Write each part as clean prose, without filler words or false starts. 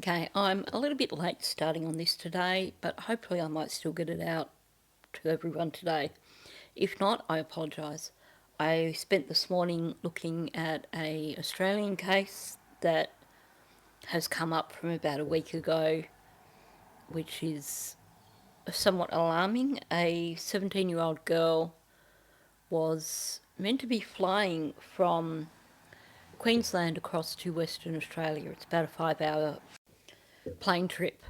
Okay, I'm a little bit late starting on this today, but hopefully I might still get it out to everyone today. If not, I apologise. I spent this morning looking at an Australian case that has come up from about a week ago, which is somewhat alarming. A 17-year-old girl was meant to be flying from Queensland across to Western Australia. It's about a 5-hour plane trip.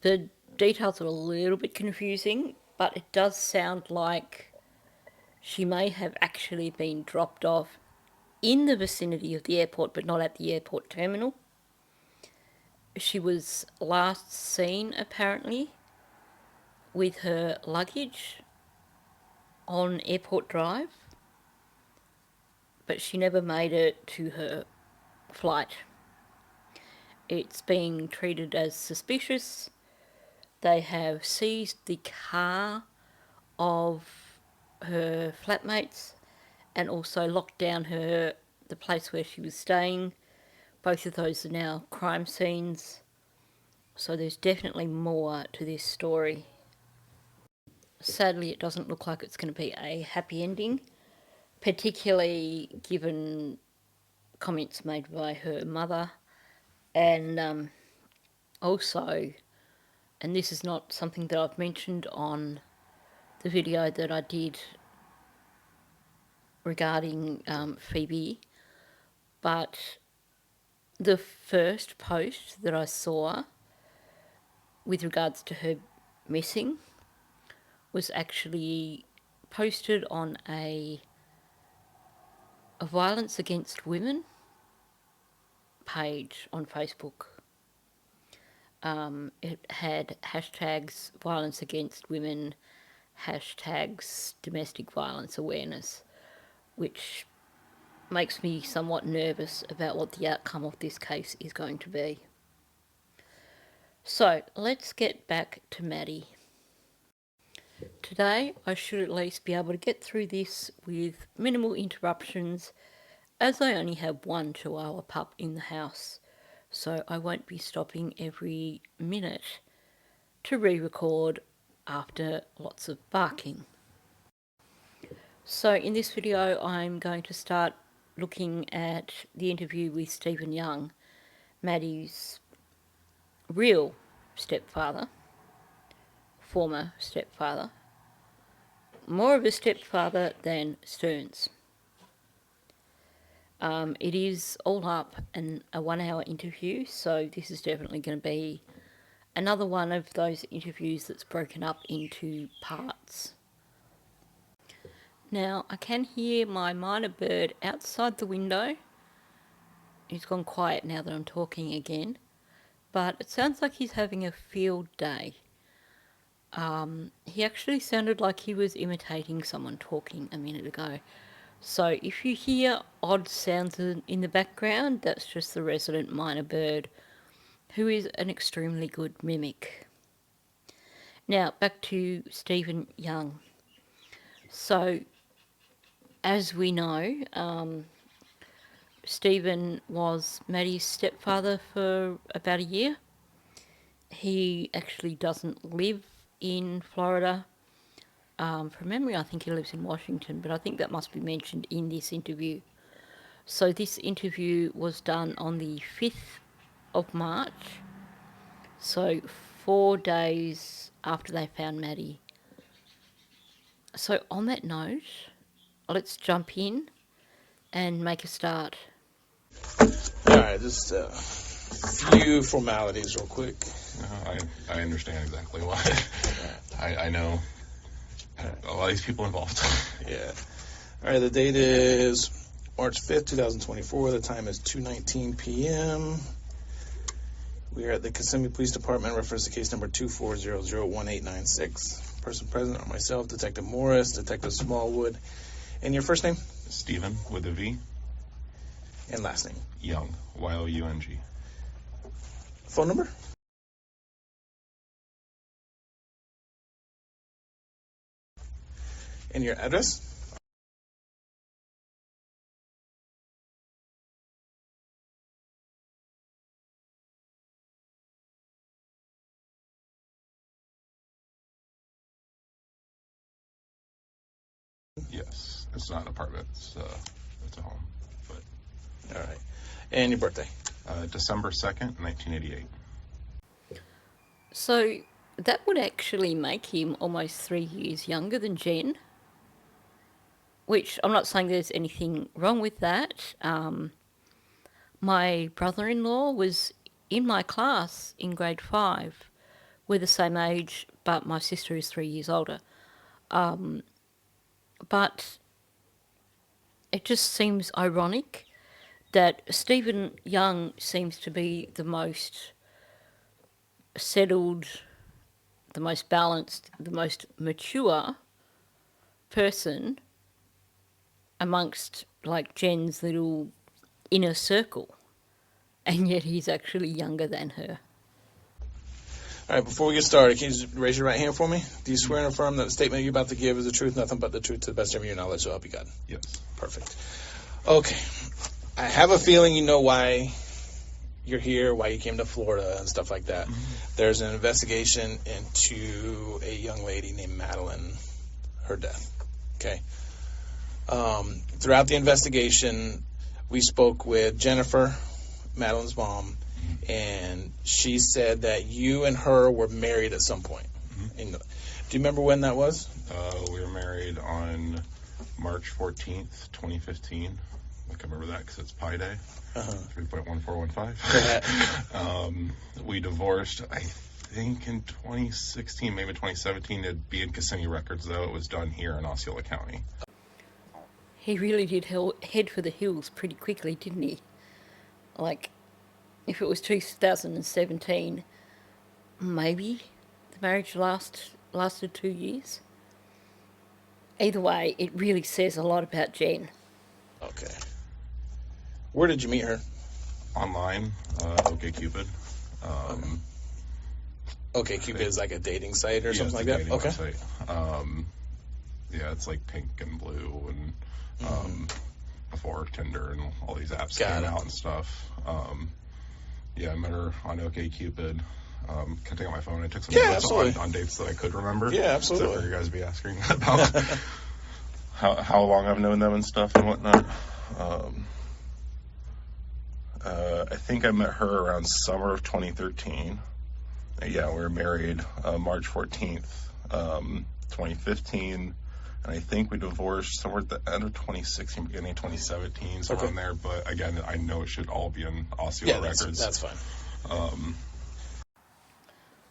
The details are a little bit confusing, but it does sound like she may have actually been dropped off in the vicinity of the airport, but not at the airport terminal. She was last seen, apparently, with her luggage on Airport Drive, but she never made it to her flight. It's being treated as suspicious. They have seized the car of her flatmates and also locked down the place where she was staying. Both of those are now crime scenes. So there's definitely more to this story. Sadly, it doesn't look like it's going to be a happy ending, particularly given comments made by her mother. And also, and this is not something that I've mentioned on the video that I did regarding Phoebe, but the first post that I saw with regards to her missing was actually posted on a violence against women page on Facebook. It had hashtags violence against women, hashtags domestic violence awareness, which makes me somewhat nervous about what the outcome of this case is going to be. So let's get back to Maddie. Today I should at least be able to get through this with minimal interruptions, as I only have one Chihuahua pup in the house, so I won't be stopping every minute to re-record after lots of barking. So in this video I'm going to start looking at the interview with Stephen Young, Maddie's real stepfather, former stepfather, more of a stepfather than Stearns. It is all up and a 1-hour interview, so this is definitely going to be another one of those interviews that's broken up into parts. Now, I can hear my minor bird outside the window. He's gone quiet now that I'm talking again, but it sounds like he's having a field day. He actually sounded like he was imitating someone talking a minute ago. So if you hear odd sounds in the background, that's just the resident minor bird, who is an extremely good mimic. Now, back to Stephen Young. So, as we know, Stephen was Maddie's stepfather for about a year. He actually doesn't live in Florida. From memory, I think he lives in Washington, but I think that must be mentioned in this interview. So this interview was done on the 5th of March, so 4 days after they found Maddie. So on that note, let's jump in and make a start. Alright, just a few formalities real quick. I understand exactly why. I know a lot of these people involved. Yeah. Alright, the date is March 5th, 2024. The time is 2:19 p.m. We are at the Kissimmee Police Department. Reference to case number 24001896. Person present are myself, Detective Morris, Detective Smallwood. And your first name? Stephen with a V. And last name? Young, Young. Phone number? And your address? Yes, it's not an apartment. It's a home. But All right. And your birthday? December 2nd, 1988. So that would actually make him almost 3 years younger than Jen, which I'm not saying there's anything wrong with that. My brother-in-law was in my class in grade 5. We're the same age, but my sister is 3 years older. But it just seems ironic that Stephen Young seems to be the most settled, the most balanced, the most mature person amongst like Jen's little inner circle, and yet he's actually younger than her. All right, before we get started, can you just raise your right hand for me? Do you swear and affirm that the statement you're about to give is the truth, nothing but the truth, to the best of your knowledge, so help you God? Yes. Perfect. Okay. I have a feeling you know why you're here, why you came to Florida and stuff like that. Mm-hmm. There's an investigation into a young lady named Madeline, her death. Okay. Throughout the investigation, we spoke with Jennifer, Madeline's mom, and she said that you and her were married at some point. Mm-hmm. Do you remember when that was? We were married on March 14th, 2015. I can remember that because it's Pi Day, 3.1415. We divorced, I think, in 2016, maybe 2017. It'd be in Kissimmee Records, though. It was done here in Osceola County. He really did head for the hills pretty quickly, didn't he? Like, if it was 2017, maybe the marriage lasted 2 years. Either way, it really says a lot about Jen. Okay. Where did you meet her? Online, OkCupid. OkCupid is like a dating site or something like that? Okay. Website. Yeah, it's like pink and blue and before Tinder and all these apps came out and stuff. Yeah, I met her on OkCupid. Can I take out my phone? I took some notes on dates that I could remember. Yeah, absolutely. So I figured you guys would be asking about how long I've known them and stuff and whatnot. I think I met her around summer of 2013. Yeah, we were married March 14th, 2015. And I think we divorced somewhere at the end of 2016, beginning of 2017, somewhere in there. But again, I know it should all be in Osceola Records. That's fine.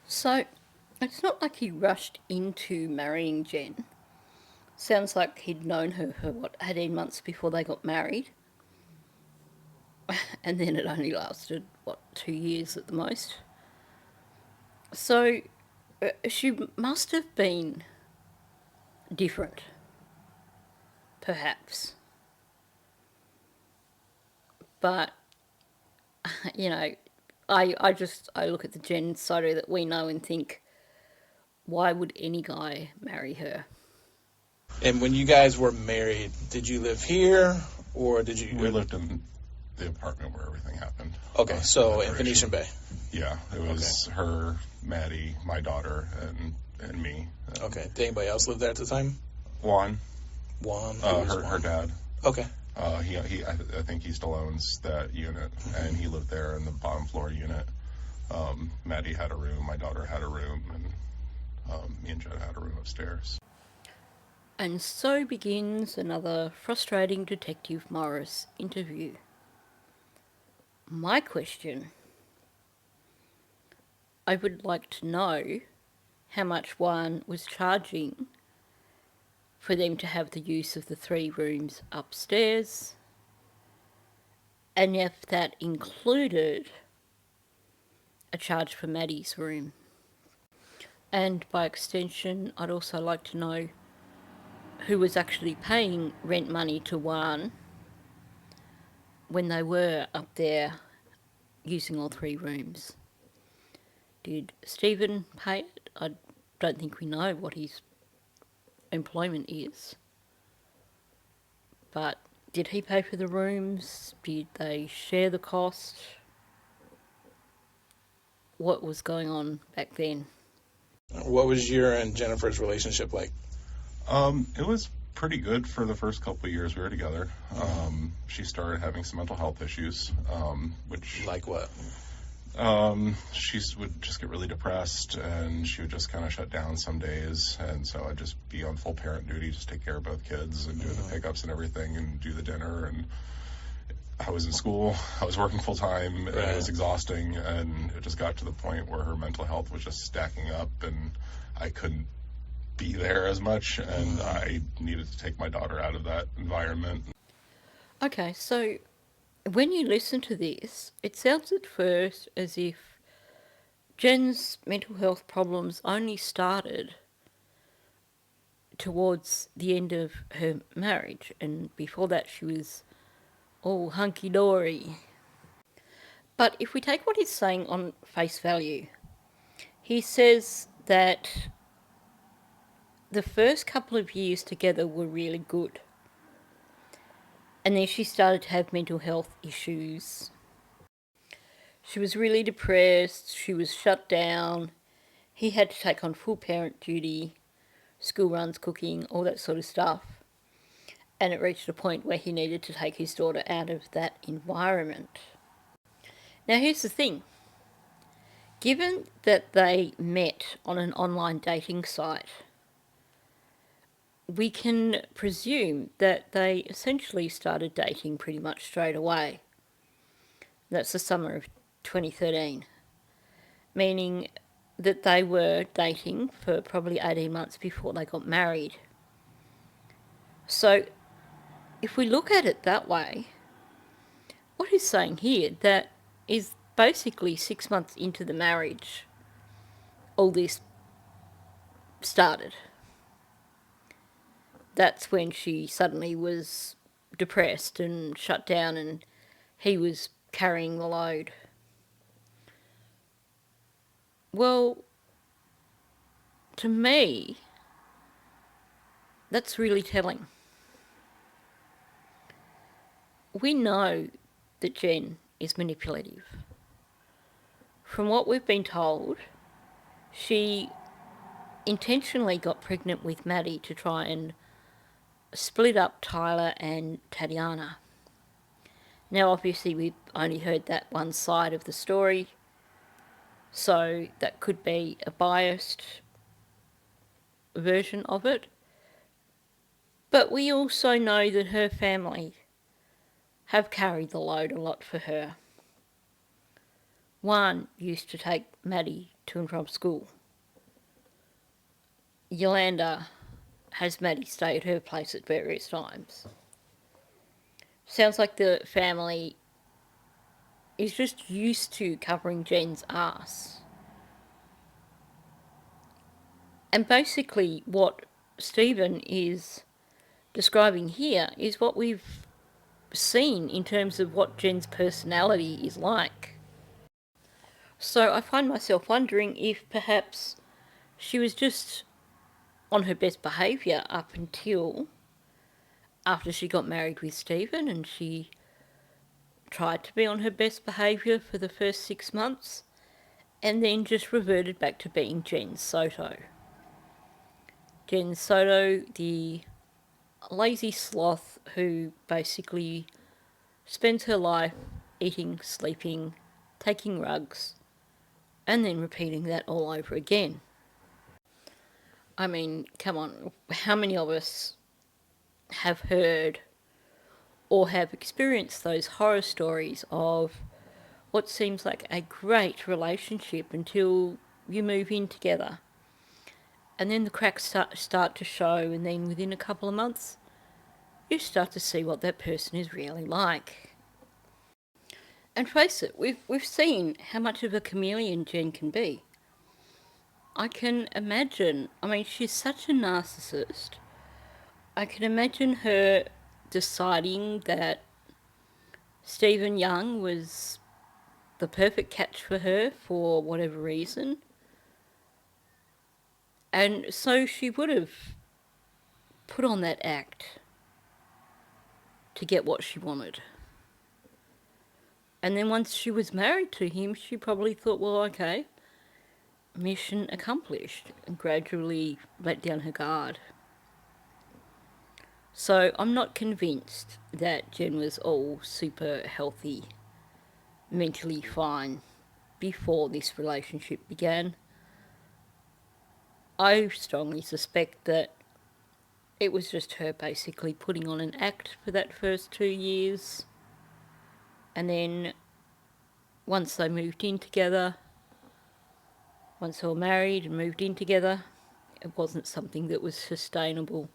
So, it's not like he rushed into marrying Jen. Sounds like he'd known her for, 18 months before they got married? And then it only lasted, 2 years at the most? So, she must have been different, perhaps. But, I look at the Jen Soto that we know and think, why would any guy marry her? And when you guys were married, did you live here or did you? We lived in the apartment where everything happened. Okay, so in Venetian Bay. Yeah, it was her, Maddie, my daughter, and me. Okay. Did anybody else live there at the time? Juan. Her dad. Okay. I think he still owns that unit, and he lived there in the bottom floor unit. Maddie had a room, my daughter had a room, and me and Jenn had a room upstairs. And so begins another frustrating Detective Morris interview. My question: I would like to know how much Juan was charging for them to have the use of the 3 rooms upstairs, and if that included a charge for Maddie's room. And by extension, I'd also like to know who was actually paying rent money to Juan when they were up there using all 3 rooms. Did Stephen pay it? I don't think we know what his employment is. But did he pay for the rooms? Did they share the cost? What was going on back then? What was your and Jennifer's relationship like? It was pretty good for the first couple of years we were together. She started having some mental health issues, which... Like what? She would just get really depressed, and she would just kind of shut down some days, and so I'd just be on full parent duty, just take care of both kids and do the pickups and everything and do the dinner. And I was in school, I was working full time, and it was exhausting, and it just got to the point where her mental health was just stacking up, and I couldn't be there as much, and I needed to take my daughter out of that environment. Okay, so when you listen to this, it sounds at first as if Jen's mental health problems only started towards the end of her marriage, and before that she was all hunky-dory. But if we take what he's saying on face value, he says that the first couple of years together were really good. And then she started to have mental health issues. She was really depressed, she was shut down, he had to take on full parent duty, school runs, cooking, all that sort of stuff. And it reached a point where he needed to take his daughter out of that environment. Now here's the thing. Given that they met on an online dating site, we can presume that they essentially started dating pretty much straight away. That's the summer of 2013, meaning that they were dating for probably 18 months before they got married. So if we look at it that way, what he's saying here, that is basically 6 months into the marriage, all this started. That's when she suddenly was depressed and shut down, and he was carrying the load. Well, to me, that's really telling. We know that Jenn is manipulative. From what we've been told, she intentionally got pregnant with Maddie to try and split up Tyler and Tatiana. Now obviously we've only heard that one side of the story, so that could be a biased version of it. But we also know that her family have carried the load a lot for her. One used to take Maddie to and from school. Yolanda has Maddie stay at her place at various times. Sounds like the family is just used to covering Jen's ass. And basically what Stephen is describing here is what we've seen in terms of what Jen's personality is like. So I find myself wondering if perhaps she was just on her best behaviour up until after she got married with Stephen, and she tried to be on her best behaviour for the first 6 months and then just reverted back to being Jenn Soto. Jenn Soto, the lazy sloth who basically spends her life eating, sleeping, taking rugs, and then repeating that all over again. I mean, come on, how many of us have heard or have experienced those horror stories of what seems like a great relationship until you move in together, and then the cracks start to show, and then within a couple of months you start to see what that person is really like. And face it, we've seen how much of a chameleon Jenn can be. I can imagine, I mean, she's such a narcissist. I can imagine her deciding that Stephen Young was the perfect catch for her for whatever reason. And so she would have put on that act to get what she wanted. And then once she was married to him, she probably thought, well, okay, mission accomplished, and gradually let down her guard. So I'm not convinced that Jen was all super healthy, mentally fine before this relationship began. I strongly suspect that it was just her basically putting on an act for that first 2 years. And then once they moved in together, once they were married and moved in together, it wasn't something that was sustainable.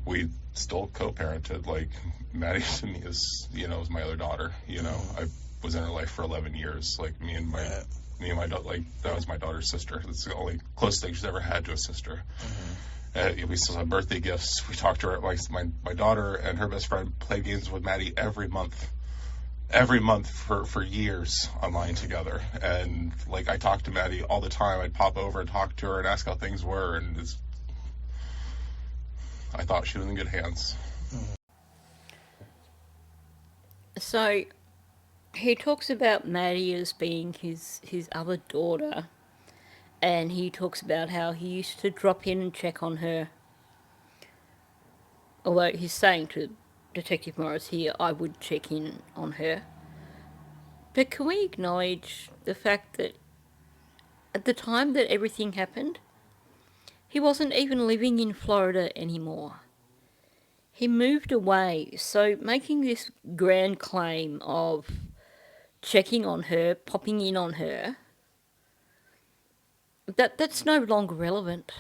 We still co-parented. Like, Maddie to me is, is my other daughter. I was in her life for 11 years. Like, me and my daughter, like, that was my daughter's sister. That's the only close thing she's ever had to a sister. We still have birthday gifts. We talked to her, like, my daughter and her best friend played games with Maddie every month for years online together. And, like, I talked to Maddie all the time. I'd pop over and talk to her and ask how things were, and I thought she was in good hands. So he talks about Maddie as being his other daughter, and he talks about how he used to drop in and check on her. Although he's saying to Detective Morris here, I would check in on her. But can we acknowledge the fact that at the time that everything happened, he wasn't even living in Florida anymore. He moved away, so making this grand claim of checking on her, popping in on her, that's no longer relevant.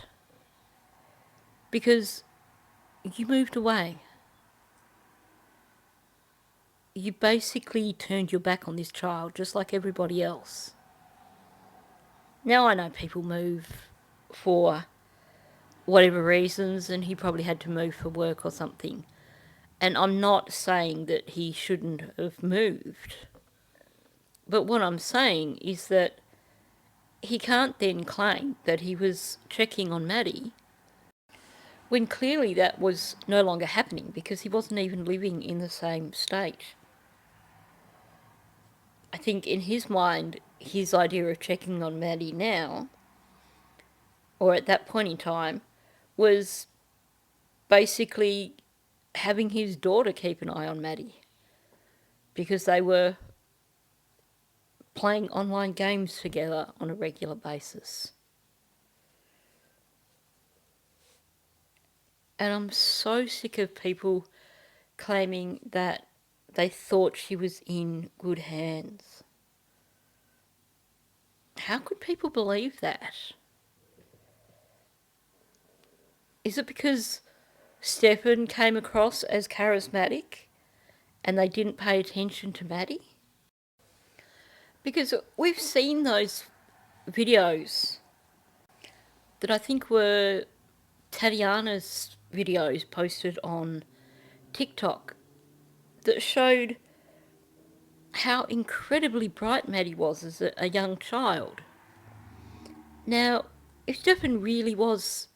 Because you moved away. You basically turned your back on this child just like everybody else. Now I know people move for whatever reasons, and he probably had to move for work or something. And I'm not saying that he shouldn't have moved. But what I'm saying is that he can't then claim that he was checking on Maddie when clearly that was no longer happening because he wasn't even living in the same state. I think in his mind, his idea of checking on Maddie now, or at that point in time, was basically having his daughter keep an eye on Maddie because they were playing online games together on a regular basis. And I'm so sick of people claiming that they thought she was in good hands. How could people believe that? Is it because Stefan came across as charismatic and they didn't pay attention to Maddie? Because we've seen those videos that I think were Tatiana's videos posted on TikTok that showed how incredibly bright Maddie was as a young child. Now, if Stephen really was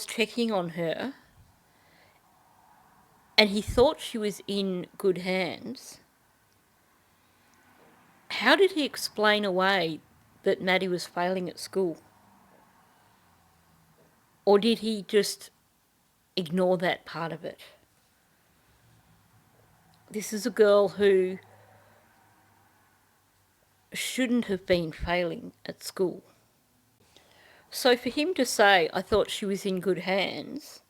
checking on her and he thought she was in good hands, how did he explain away that Maddie was failing at school? Or did he just ignore that part of it? This is a girl who shouldn't have been failing at school. So for him to say, I thought she was in good hands,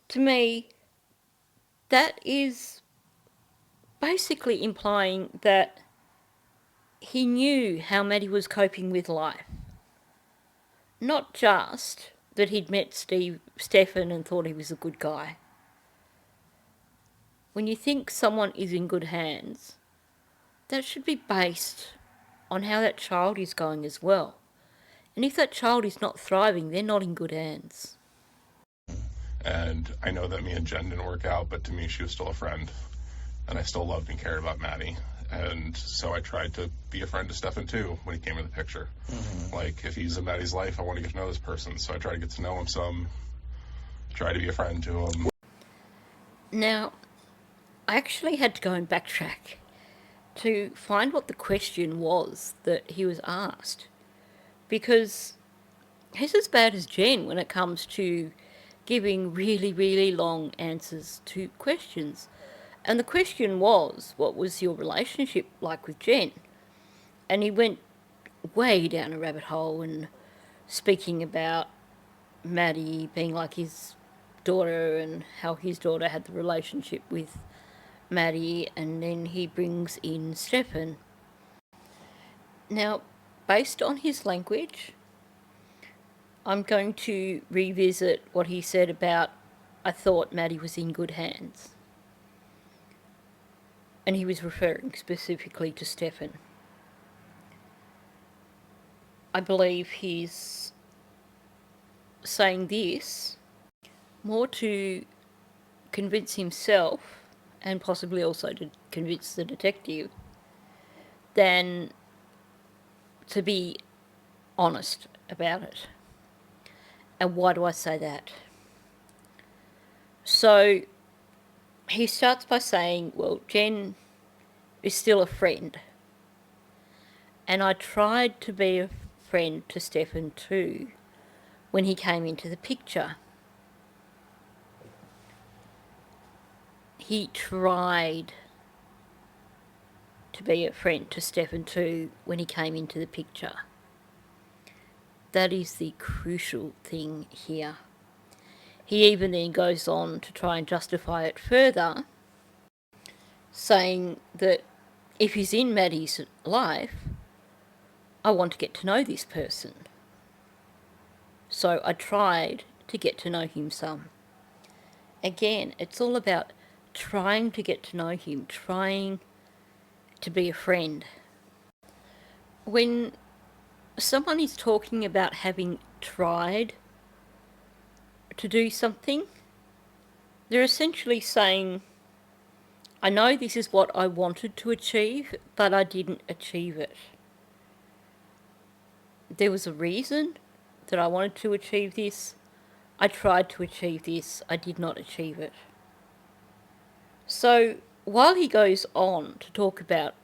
to me, that is basically implying that he knew how Maddie was coping with life. Not just that he'd met Stefan and thought he was a good guy. When you think someone is in good hands, that should be based on how that child is going as well. And if that child is not thriving, they're not in good hands. And I know that me and Jenn didn't work out, but to me she was still a friend. And I still loved and cared about Maddie. And so I tried to be a friend to Stefan too when he came in the picture. Like, if he's in Maddie's life, I want to get to know this person. So I tried to get to know him some, try to be a friend to him. Now, I actually had to go and backtrack to find what the question was that he was asked. Because he's as bad as Jenn when it comes to giving really, really long answers to questions. And the question was, what was your relationship like with Jenn? And he went way down a rabbit hole and speaking about Maddie being like his daughter and how his daughter had the relationship with Maddie, and then he brings in Stefan. Now, based on his language, I'm going to revisit what he said about I thought Maddie was in good hands. And he was referring specifically to Stefan. I believe he's saying this more to convince himself and possibly also to convince the detective than to be honest about it. And why do I say that? So he starts by saying, well, Jenn is still a friend. And I tried to be a friend to Stefan too when he came into the picture. He tried to be a friend to Stefan too when he came into the picture. That is the crucial thing here. He even then goes on to try and justify it further, saying that if he's in Maddie's life, I want to get to know this person. So I tried to get to know him some. Again, it's all about trying to get to know him, trying to be a friend. When someone is talking about having tried to do something, they're essentially saying, I know this is what I wanted to achieve, but I didn't achieve it. There was a reason that I wanted to achieve this. I tried to achieve this. I did not achieve it. So while he goes on to talk about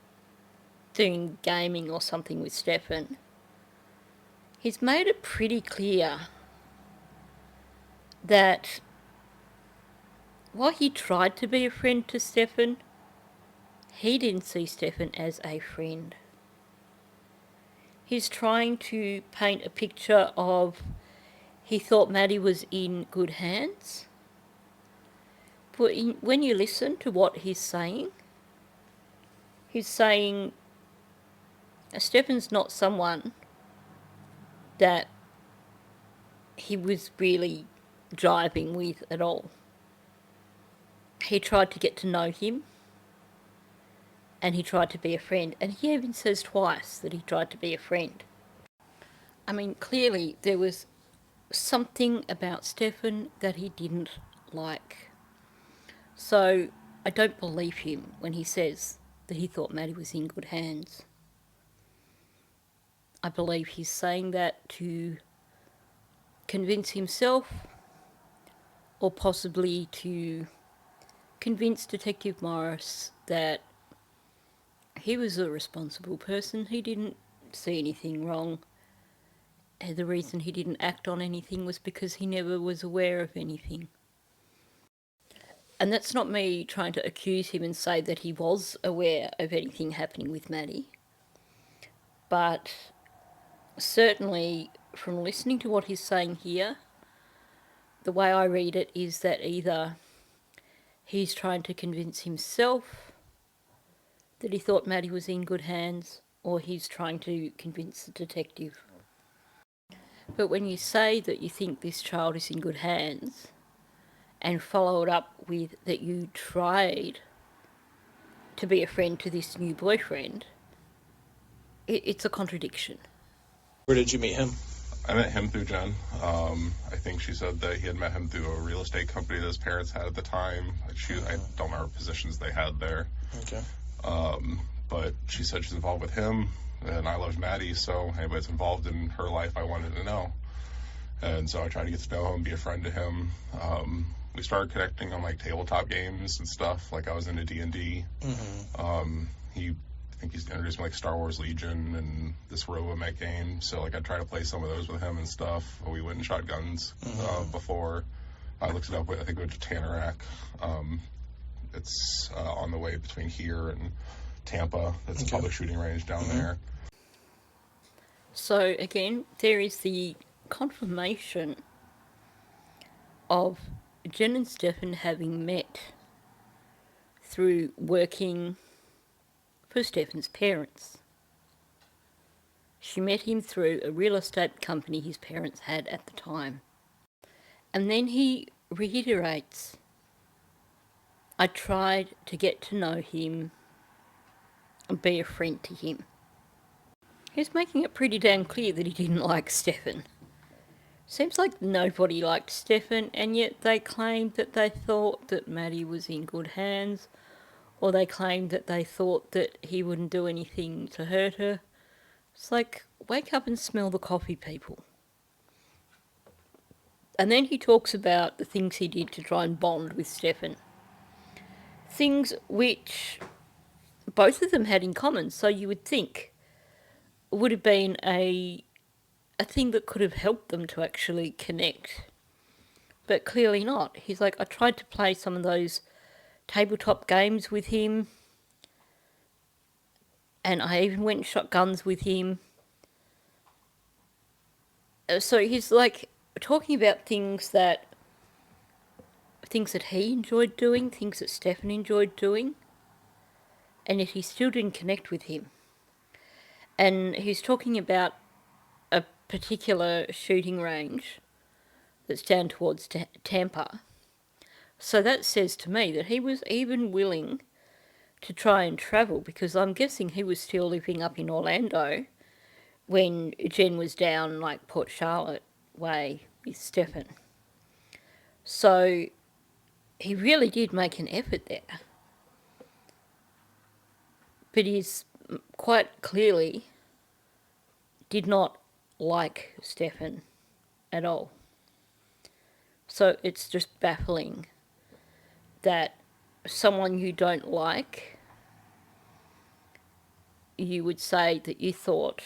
doing gaming or something with Stefan, he's made it pretty clear that while he tried to be a friend to Stefan, he didn't see Stefan as a friend. He's trying to paint a picture of he thought Maddie was in good hands. But when you listen to what he's saying Stefan's not someone that he was really jiving with at all. He tried to get to know him, and he tried to be a friend, and he even says twice that he tried to be a friend. I mean, clearly there was something about Stefan that he didn't like. So I don't believe him when he says that he thought Maddie was in good hands. I believe he's saying that to convince himself, or possibly to convince Detective Morris that he was a responsible person. He didn't see anything wrong. The reason he didn't act on anything was because he never was aware of anything. And that's not me trying to accuse him and say that he was aware of anything happening with Maddie. But certainly from listening to what he's saying here, the way I read it is that either he's trying to convince himself that he thought Maddie was in good hands, or he's trying to convince the detective. But when you say that you think this child is in good hands, and follow it up with that you tried to be a friend to this new boyfriend, it's a contradiction. Where did you meet him? I met him through Jenn. I think she said that he had met him through a real estate company that his parents had at the time. I don't remember positions they had there. Okay. But she said she's involved with him, and I loved Maddie, so anybody's involved in her life I wanted to know. And so I tried to get to know him, be a friend to him. We started connecting on like tabletop games and stuff. Like I was into D&D. Mm-hmm. He think he's introduced me like Star Wars Legion and this Robomech game. So like I try to play some of those with him and stuff. We went and shot guns before. I looked it up. I think we went to Tanarak. It's on the way between here and Tampa. It's a public shooting range down there. So again, there is the confirmation of Jenn and Stefan having met through working for Stefan's parents. She met him through a real estate company his parents had at the time. And then he reiterates, I tried to get to know him and be a friend to him. He's making it pretty damn clear that he didn't like Stefan. Seems like nobody liked Stefan, and yet they claimed that they thought that Maddie was in good hands, or they claimed that they thought that he wouldn't do anything to hurt her. It's like, wake up and smell the coffee, people. And then he talks about the things he did to try and bond with Stefan. Things which both of them had in common, so you would think would have been a thing that could have helped them to actually connect. But clearly not. He's like, I tried to play some of those tabletop games with him, and I even went and shot guns with him. So he's like talking about things that he enjoyed doing, things that Stefan enjoyed doing, and yet he still didn't connect with him. And he's talking about a particular shooting range that's down towards Tampa. So that says to me that he was even willing to try and travel, because I'm guessing he was still living up in Orlando when Jenn was down like Port Charlotte way with Stefan. So he really did make an effort there. But he's quite clearly did not like Stefan at all. So it's just baffling that someone you don't like, you would say that you thought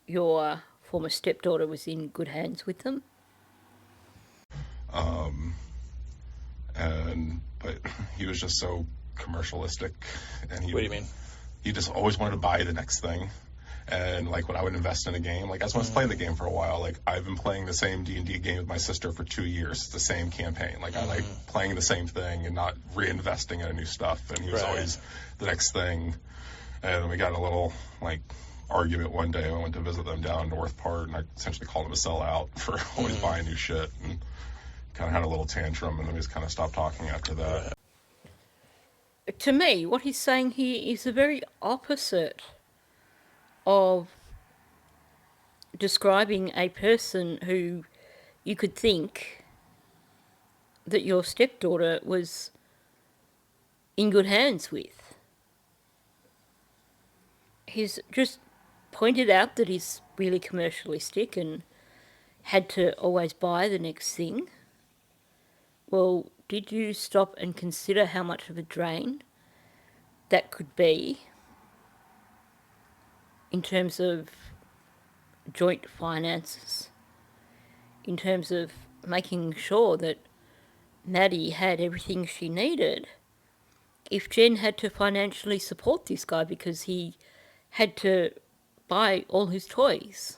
your former stepdaughter was in good hands with them. But he was just so commercialistic, and What do you mean? He just always wanted to buy the next thing. And like when I would invest in a game, like I was playing the game for a while. Like I've been playing the same D&D game with my sister for 2 years. It's the same campaign. Like I like playing the same thing and not reinvesting in new stuff. And he was always the next thing. And we got in a little like argument one day. I went to visit them down in North Part, and I essentially called him a sellout for always buying new shit, and kind of had a little tantrum, and then we just kind of stopped talking after that. To me, what he's saying here is the very opposite of describing a person who you could think that your stepdaughter was in good hands with. He's just pointed out that he's really commercialistic and had to always buy the next thing. Well, did you stop and consider how much of a drain that could be in terms of joint finances, in terms of making sure that Maddie had everything she needed if Jenn had to financially support this guy because he had to buy all his toys?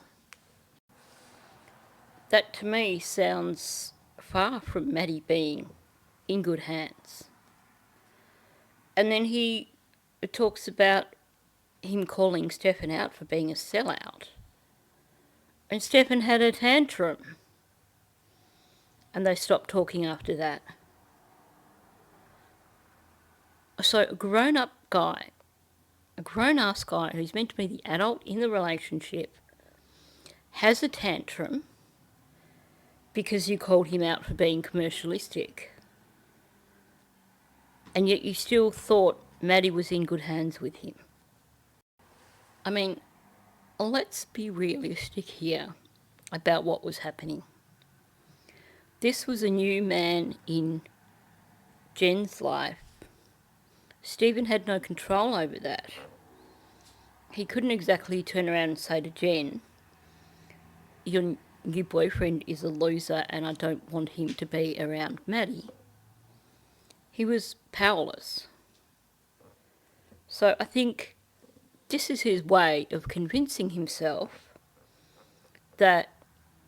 That to me sounds far from Maddie being in good hands. And then he talks about him calling Stefan out for being a sellout. And Stefan had a tantrum. And they stopped talking after that. So a grown-up guy, a grown-ass guy who's meant to be the adult in the relationship, has a tantrum because you called him out for being commercialistic. And yet you still thought Maddie was in good hands with him. I mean, let's be realistic here about what was happening. This was a new man in Jenn's life. Stephen had no control over that. he couldn't exactly turn around and say to Jenn, your new boyfriend is a loser and I don't want him to be around Maddie. He was powerless. So I think this is his way of convincing himself that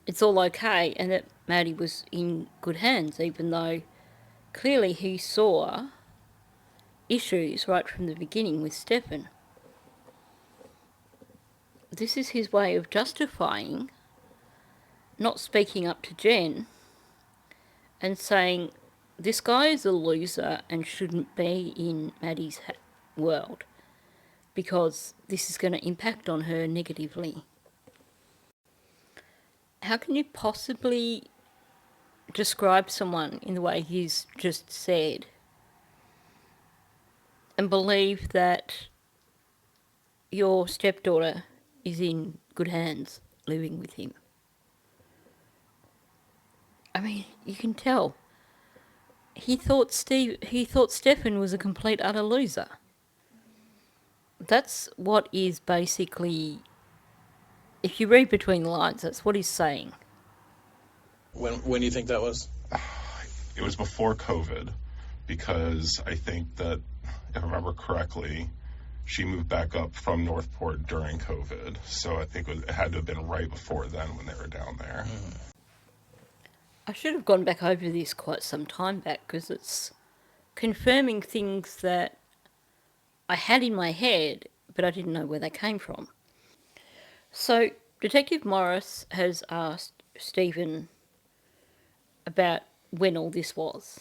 it's all okay and that Maddie was in good hands, even though clearly he saw issues right from the beginning with Stefan. This is his way of justifying not speaking up to Jenn and saying, this guy is a loser and shouldn't be in Maddie's world because this is going to impact on her negatively. How can you possibly describe someone in the way he's just said and believe that your stepdaughter is in good hands living with him? I mean, you can tell. He thought Stefan was a complete utter loser. That's what is basically, if you read between the lines, that's what he's saying. When do you think that was? It was before COVID, because I think that, if I remember correctly, she moved back up from Northport during COVID. So I think it had to have been right before then when they were down there. I should have gone back over this quite some time back because it's confirming things that I had in my head, but I didn't know where they came from. So Detective Morris has asked Stephen about when all this was.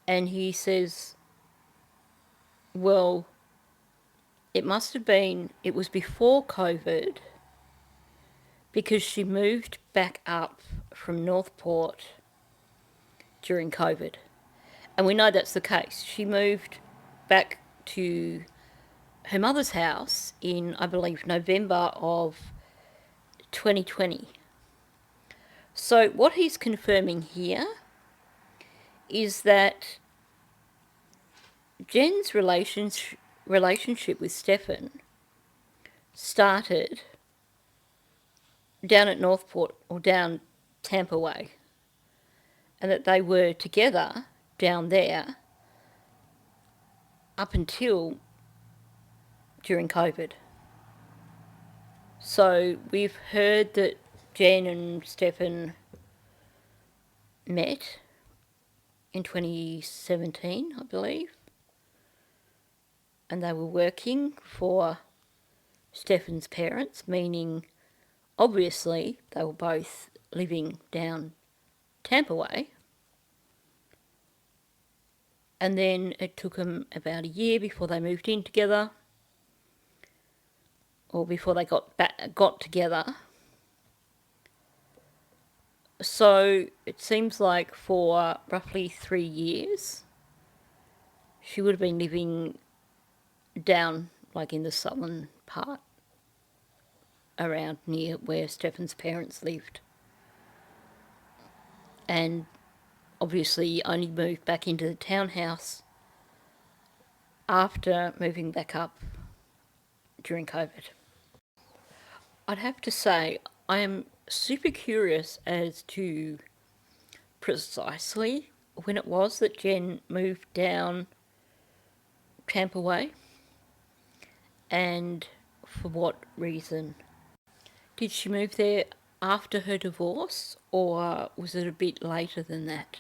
And he says, well, it was before COVID because she moved back up from Northport during COVID. And we know that's the case. She moved back to her mother's house in, I believe, November of 2020. So what he's confirming here is that Jenn's relationship with Stefan started down at Northport or down Tampa Way, and that they were together down there up until during COVID. So we've heard that Jenn and Stefan met in 2017, I believe, and they were working for Stefan's parents, meaning obviously they were both living down Tampa Way. And then it took them about a year before they moved in together, or before they got together. So it seems like for roughly 3 years, she would have been living down, like in the southern part, around near where Stefan's parents lived. And obviously only moved back into the townhouse after moving back up during COVID. I'd have to say I am super curious as to precisely when it was that Jenn moved down Tampa Way and for what reason. Did she move there after her divorce or was it a bit later than that?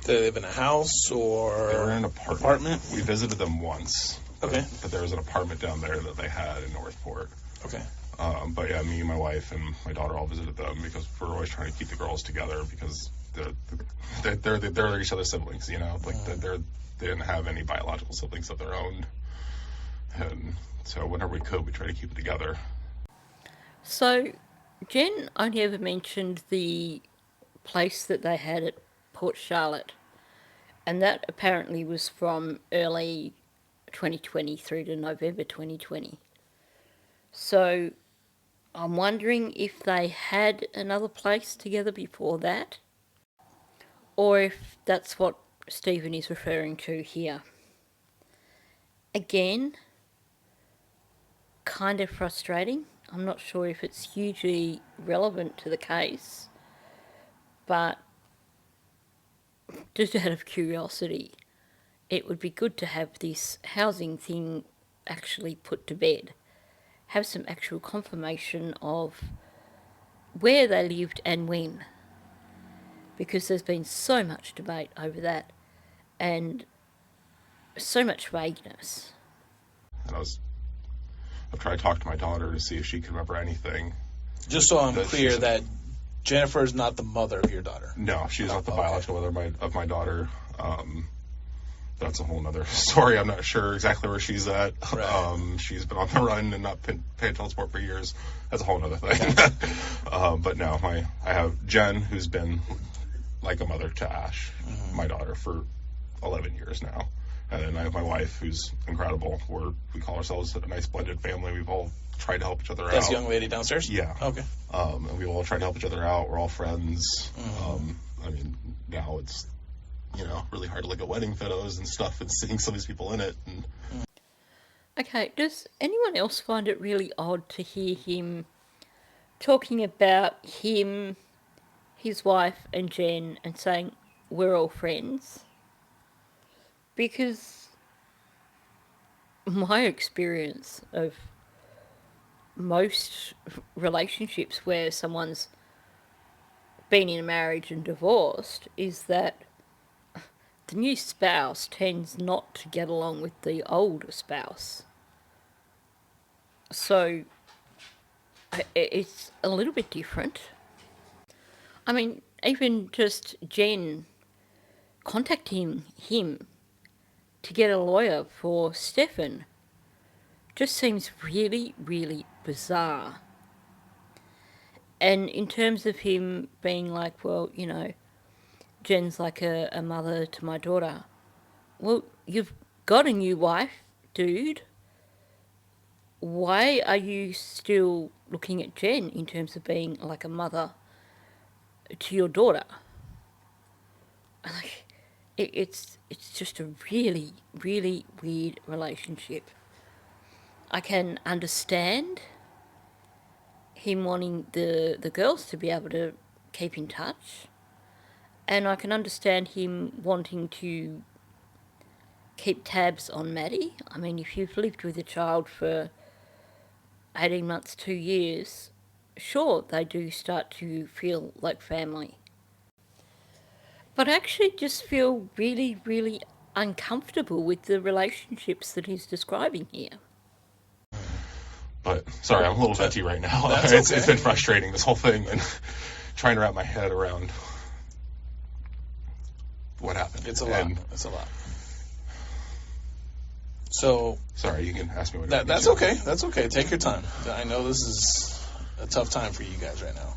Did they live in a house or They were in an apartment. We visited them once. Okay. But there was an apartment down there that they had in Northport. Okay. But yeah, me, my wife, and my daughter all visited them because we're always trying to keep the girls together because they're each other's siblings, you know, like they didn't have any biological siblings of their own, and so whenever we could, we try to keep it together. So Jenn only ever mentioned the place that they had at Port Charlotte, and that apparently was from early 2020 through to November 2020. So I'm wondering if they had another place together before that, or if that's what Stephen is referring to here. Again, kind of frustrating. I'm not sure if it's hugely relevant to the case, but just out of curiosity, it would be good to have this housing thing actually put to bed. Have some actual confirmation of where they lived and when, because there's been so much debate over that and so much vagueness. And I've tried to talk to my daughter to see if she can remember anything. Just so I'm clear, that Jennifer is not the mother of your daughter. No, she's not the biological mother of my daughter. That's a whole other story. I'm not sure exactly where she's at. Right. She's been on the run and not paid child support for years. That's a whole other thing. But no, I have Jenn, who's been like a mother to Ash, my daughter, for 11 years now. And then I have my wife, who's incredible. We call ourselves a nice blended family. We've all tried to help each other out. That's the young lady downstairs? Yeah. Okay. And we all try to help each other out. We're all friends. I mean, now it's, really hard to look at wedding photos and stuff and seeing some of these people in it. And Okay, does anyone else find it really odd to hear him talking about him, his wife and Jenn, and saying, we're all friends? Because my experience of most relationships where someone's been in a marriage and divorced is that the new spouse tends not to get along with the older spouse. So it's a little bit different. I mean, even just Jenn contacting him to get a lawyer for Stefan just seems really, really bizarre. And in terms of him being like, well, Jenn's like a mother to my daughter. Well, you've got a new wife, dude. Why are you still looking at Jenn in terms of being like a mother to your daughter? Like, it's just a really, really weird relationship. I can understand him wanting the girls to be able to keep in touch. And I can understand him wanting to keep tabs on Maddie. I mean, if you've lived with a child for 18 months, 2 years, sure, they do start to feel like family. But I actually just feel really, really uncomfortable with the relationships that he's describing here. But, sorry, I'm a little venti right now. That's It's okay. been frustrating, this whole thing, and trying to wrap my head around what happened. It's a lot. It's a lot. So... Sorry, you can ask me what That's okay. That's okay. Take your time. I know this is a tough time for you guys right now.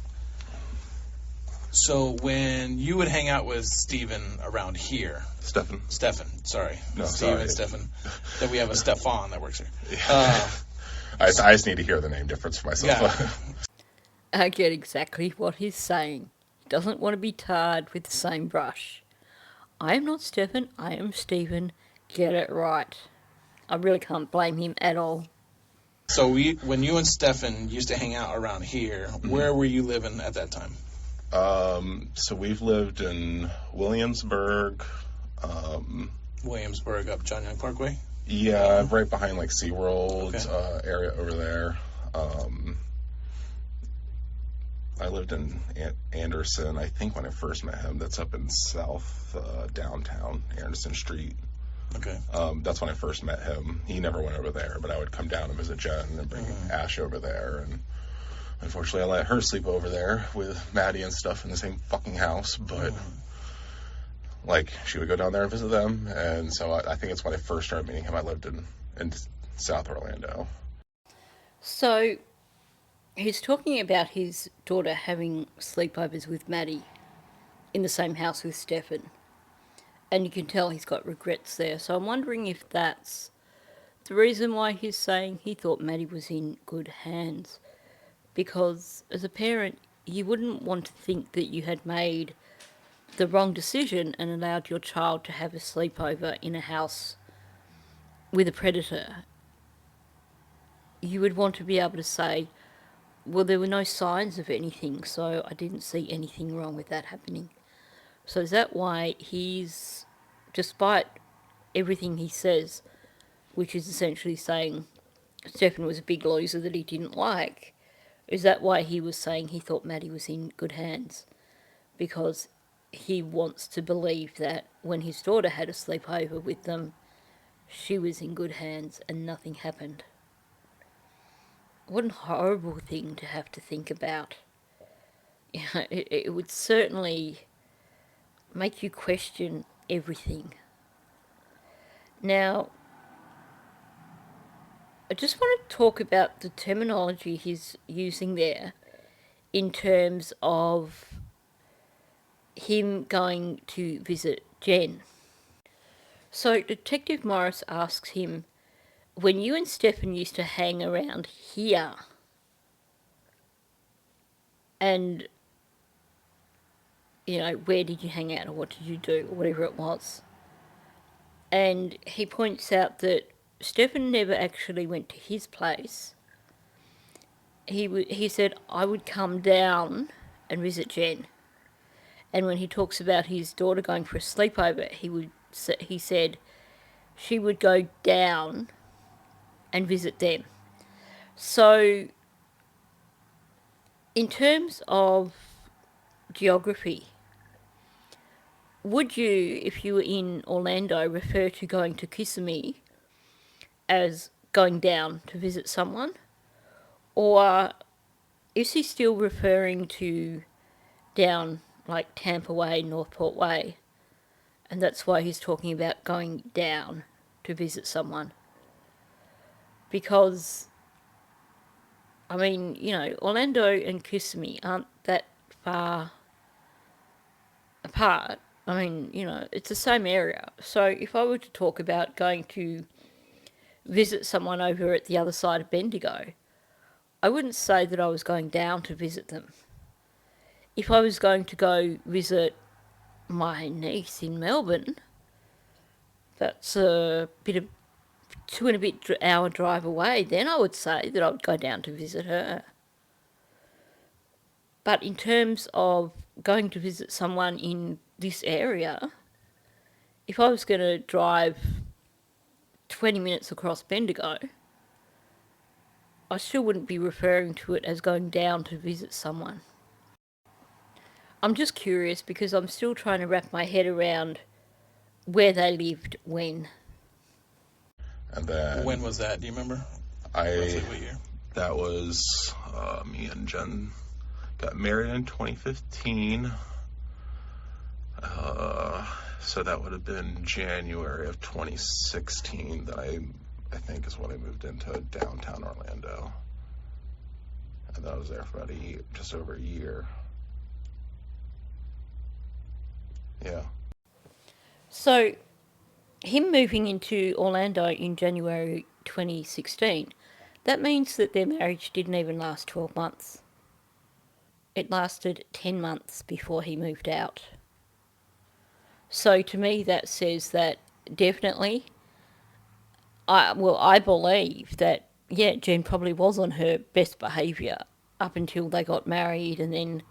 So when you would hang out with Steven around here... Stefan, sorry. No, Steven, sorry. Stefan. Then we have a Stefan that works here. I just need to hear the name difference for myself. I get exactly what he's saying. He doesn't want to be tarred with the same brush. I am not Stefan, I am Steven. Get it right. I really can't blame him at all. So when you and Stefan used to hang out around here, where were you living at that time? So we've lived in Williamsburg. Williamsburg up John Young Parkway? Yeah, right behind like SeaWorld area over there. I lived in Anderson, I think, when I first met him. That's up in South downtown, Anderson Street. Okay. That's when I first met him. He never went over there, but I would come down and visit Jenn and bring Ash over there. And unfortunately, I let her sleep over there with Maddie and stuff in the same fucking house. But like, she would go down there and visit them. And so I think it's when I first started meeting him. I lived in South Orlando. So, he's talking about his daughter having sleepovers with Maddie in the same house with Stefan. And you can tell he's got regrets there. So I'm wondering if that's the reason why he's saying he thought Maddie was in good hands. Because as a parent, you wouldn't want to think that you had made the wrong decision and allowed your child to have a sleepover in a house with a predator. you would want to be able to say, well, there were no signs of anything, so I didn't see anything wrong with that happening. So is that why he's, despite everything he says, which is essentially saying Stefan was a big loser that he didn't like, is that why he was saying he thought Maddie was in good hands? Because he wants to believe that when his daughter had a sleepover with them, she was in good hands and nothing happened. What a horrible thing to have to think about. You know, it would certainly make you question everything. Now, I just want to talk about the terminology he's using there in terms of him going to visit Jenn. So Detective Morris asks him, when you and Stefan used to hang around here, and, you know, where did you hang out or what did you do or whatever it was? And he points out that Stefan never actually went to his place. He said, I would come down and visit Jenn. And when he talks about his daughter going for a sleepover, he said she would go down and visit them. So, in terms of geography, would you, if you were in Orlando, refer to going to Kissimmee as going down to visit someone? Or is he still referring to down like Tampa Way, Northport Way? And that's why he's talking about going down to visit someone. Because, I mean, you know, Orlando and Kissimmee aren't that far apart. I mean, you know, it's the same area. So if I were to talk about going to visit someone over at the other side of Bendigo, I wouldn't say that I was going down to visit them. If I was going to go visit my niece in Melbourne, that's a bit of 2 and a bit hour drive away, then I would say that I would go down to visit her. But in terms of going to visit someone in this area, if I was going to drive 20 minutes across Bendigo, I still wouldn't be referring to it as going down to visit someone. I'm just curious because I'm still trying to wrap my head around where they lived when. And then When was that? Do you remember? Roughly what year? That was me and Jenn got married in 2015. So that would have been January of 2016 that I think is when I moved into downtown Orlando. And I was there for about just over a year. Yeah. So, him moving into Orlando in January 2016, that means that their marriage didn't even last 12 months. It lasted 10 months before he moved out. So to me that says that definitely, I believe that, yeah, Jenn probably was on her best behaviour up until they got married, and then,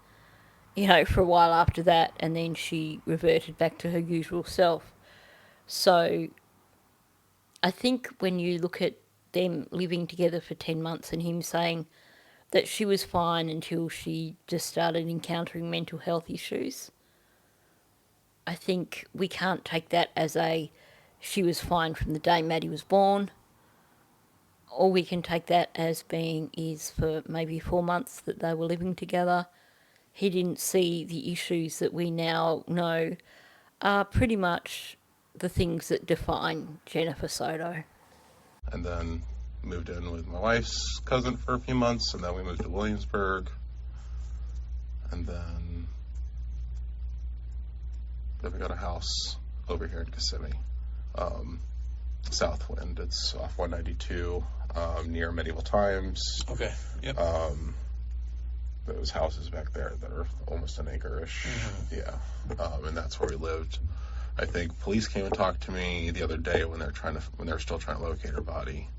you know, for a while after that, and then she reverted back to her usual self. So I think when you look at them living together for 10 months and him saying that she was fine until she just started encountering mental health issues, I think we can't take that as she was fine from the day Maddie was born. All we can take that as being is for maybe 4 months that they were living together, he didn't see the issues that we now know are pretty much the things that define Jennifer Soto. And then moved in with my wife's cousin for a few months, and then we moved to Williamsburg. And then we got a house over here in Kissimmee, Southwind. It's off 192, near Medieval Times. Okay. Yep. Those houses back there that are almost an acre-ish. Mm-hmm. Yeah. And that's where we lived. I think police came and talked to me the other day when they were still trying to locate her body.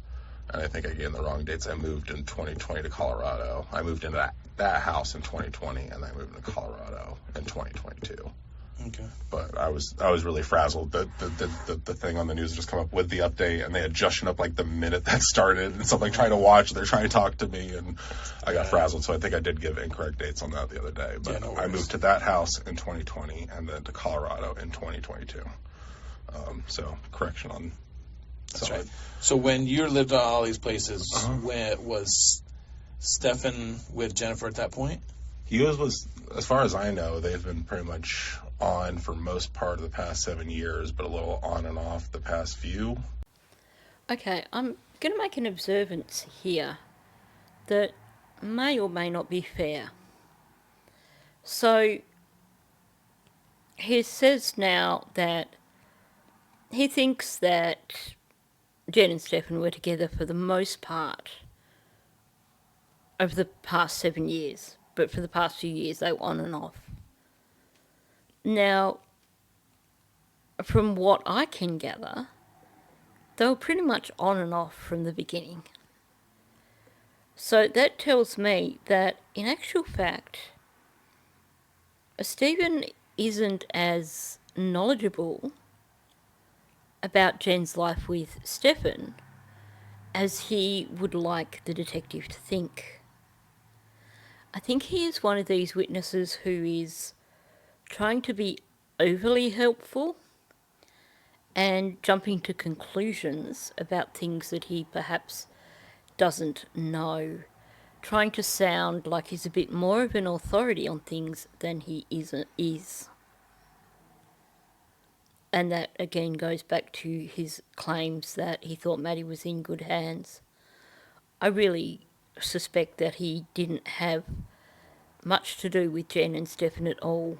And I think I gave them the wrong dates. I moved in 2020 to Colorado. I moved into that house in 2020, and I moved into Colorado in 2022. Okay. But I was really frazzled. The thing on the news had just come up with the update, and they had just shown up like the minute that started, and so I'm like trying to watch, they're trying to talk to me, and I got frazzled. So I think I did give incorrect dates on that the other day. But no I moved to that house in 2020, and then to Colorado in 2022. So correction on. That's right. So when you lived at all these places, when was Stefan with Jennifer at that point? He was, as far as I know, they've been pretty much on for most part of the past 7 years, but a little on and off the past few. Okay, I'm going to make an observance here that may or may not be fair. So, he says now that he thinks that Jenn and Stefan were together for the most part over the past 7 years, but for the past few years they were on and off. Now, from what I can gather, they were pretty much on and off from the beginning. So that tells me that, in actual fact, Stephen isn't as knowledgeable about Jen's life with Stefan as he would like the detective to think. I think he is one of these witnesses who is trying to be overly helpful and jumping to conclusions about things that he perhaps doesn't know, trying to sound like he's a bit more of an authority on things than he is. And that again goes back to his claims that he thought Maddie was in good hands. I really suspect that he didn't have much to do with Jenn and Stefan at all.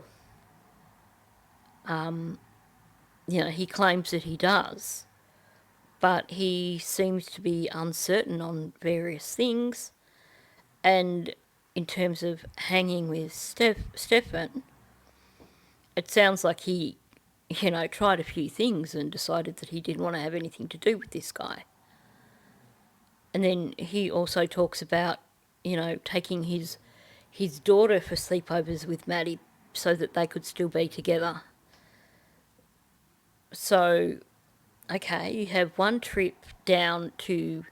He claims that he does, but he seems to be uncertain on various things. And in terms of hanging with Stefan, it sounds like he, tried a few things and decided that he didn't want to have anything to do with this guy. And then he also talks about, taking his daughter for sleepovers with Maddie so that they could still be together. So, okay, you have one trip down to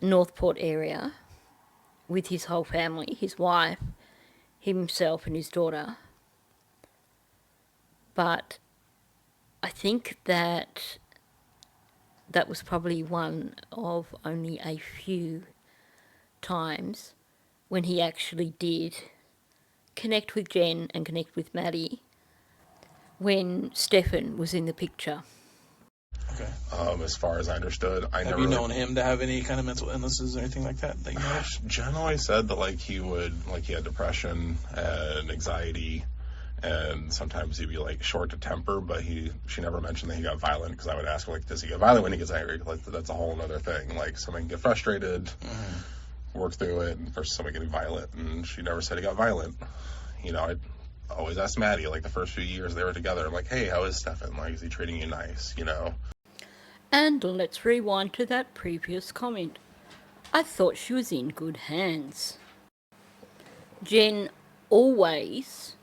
Northport area with his whole family, his wife, himself and his daughter. But I think that was probably one of only a few times when he actually did connect with Jenn and connect with Maddie when Stefan was in the picture. Okay. As far as I understood, have you known him to have any kind of mental illnesses or anything like that? Jenn always said that he had depression and anxiety, and sometimes he'd be short to temper, but she never mentioned that he got violent, because I would ask her, does he get violent when he gets angry? That's a whole other thing. Someone can get frustrated, work through it, versus someone getting violent, and she never said he got violent. I always asked Maddie, the first few years they were together, I'm like, hey, how is Stefan? Is he treating you nice, And let's rewind to that previous comment. I thought she was in good hands. Jenn always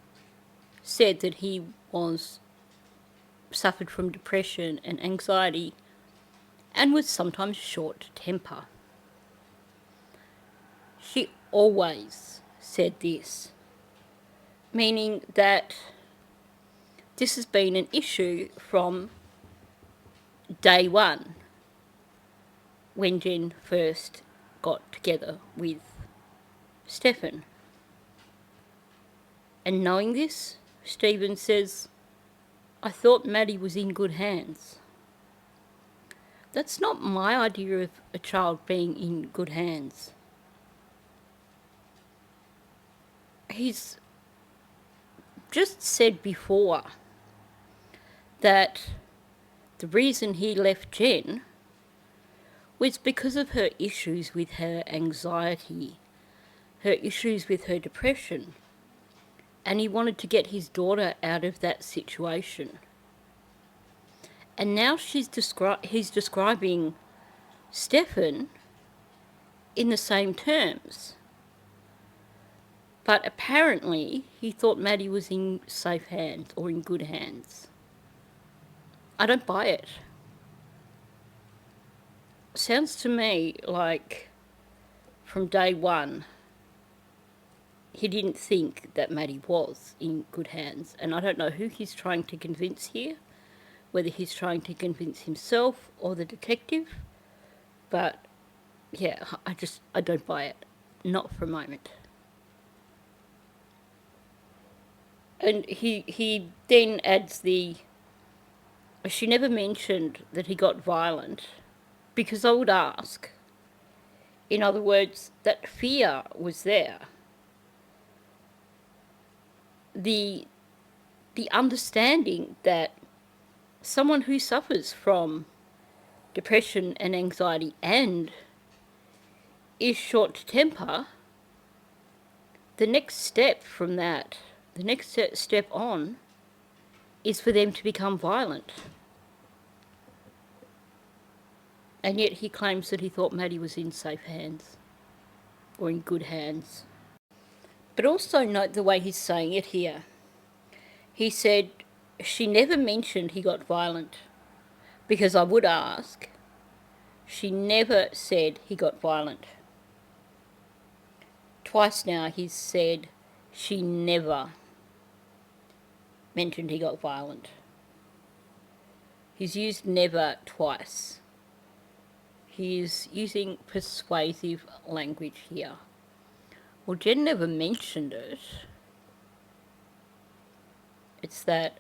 said that he suffered from depression and anxiety and was sometimes short to temper. She always said this, meaning that this has been an issue from day one when Jenn first got together with Stefan. And knowing this, Stephen says, I thought Maddie was in good hands. That's not my idea of a child being in good hands. He's just said before that the reason he left Jenn was because of her issues with her anxiety, her issues with her depression, and he wanted to get his daughter out of that situation. And now he's describing Stefan in the same terms. But apparently he thought Maddie was in safe hands or in good hands. I don't buy it. Sounds to me like from day one he didn't think that Maddie was in good hands. And I don't know who he's trying to convince here, whether he's trying to convince himself or the detective. But yeah, I don't buy it. Not for a moment. And he then adds she never mentioned that he got violent, because I would ask, in other words, that fear was there. The understanding that someone who suffers from depression and anxiety and is short temper, the next step from that, the next step on, is for them to become violent. And yet he claims that he thought Maddie was in safe hands, or in good hands. But also note the way he's saying it here. He said, she never mentioned he got violent, because I would ask, she never said he got violent. Twice now he's said she never mentioned he got violent. He's used never twice. He is using persuasive language here. Well, Jenn never mentioned it. It's that,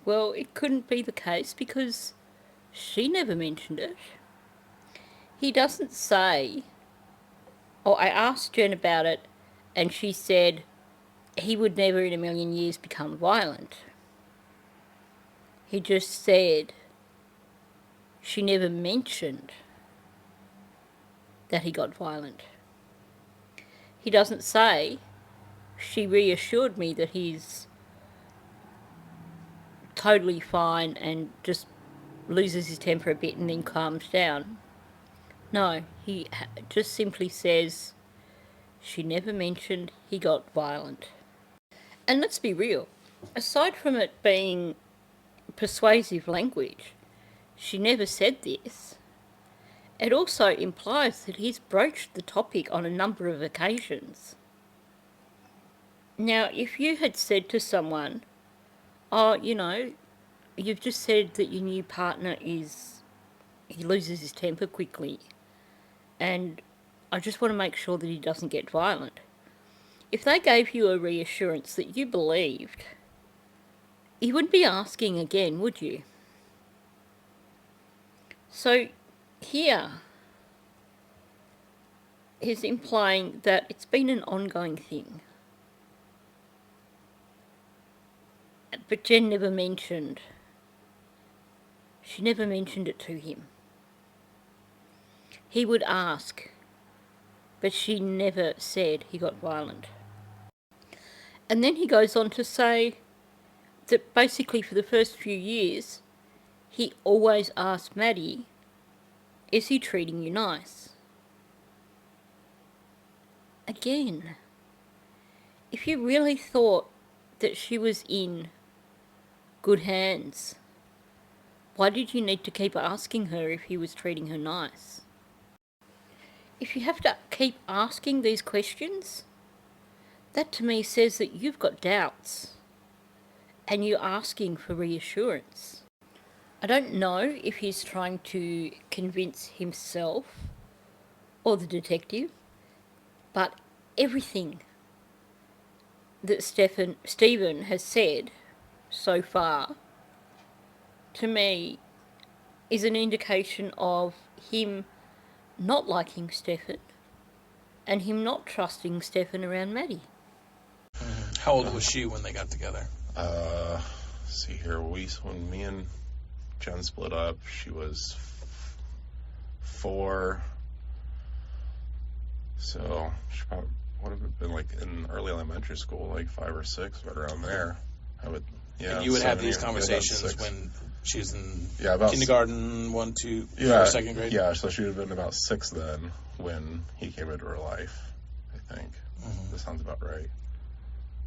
well, it couldn't be the case because she never mentioned it. He doesn't say, I asked Jenn about it and she said he would never in a million years become violent. He just said she never mentioned that he got violent. He doesn't say she reassured me that he's totally fine and just loses his temper a bit and then calms down. No, he just simply says she never mentioned he got violent. And let's be real, aside from it being persuasive language, she never said this. It also implies that he's broached the topic on a number of occasions. Now, if you had said to someone, you've just said that your new partner he loses his temper quickly, and I just want to make sure that he doesn't get violent. If they gave you a reassurance that you believed, you wouldn't be asking again, would you? So here is implying that it's been an ongoing thing. But Jenn never mentioned. She never mentioned it to him. He would ask, but she never said he got violent. And then he goes on to say that basically for the first few years, he always asked Maddie, is he treating you nice? Again, if you really thought that she was in good hands, why did you need to keep asking her if he was treating her nice? If you have to keep asking these questions, that to me says that you've got doubts and you're asking for reassurance. I don't know if he's trying to convince himself or the detective, but everything that Stephen has said so far, to me, is an indication of him not liking Stefan and him not trusting Stefan around Maddie. How old was she when they got together? See here, when me and Jenn split up, she was 4. So she probably would have been like in early elementary school, like 5 or 6, but around there. Yeah, and you would have 7 these years. conversations Yeah, about 6. when she was in about kindergarten, 1, 2, yeah, 1st, 2nd grade? Yeah, so she would have been about 6 then when he came into her life, I think. That sounds about right.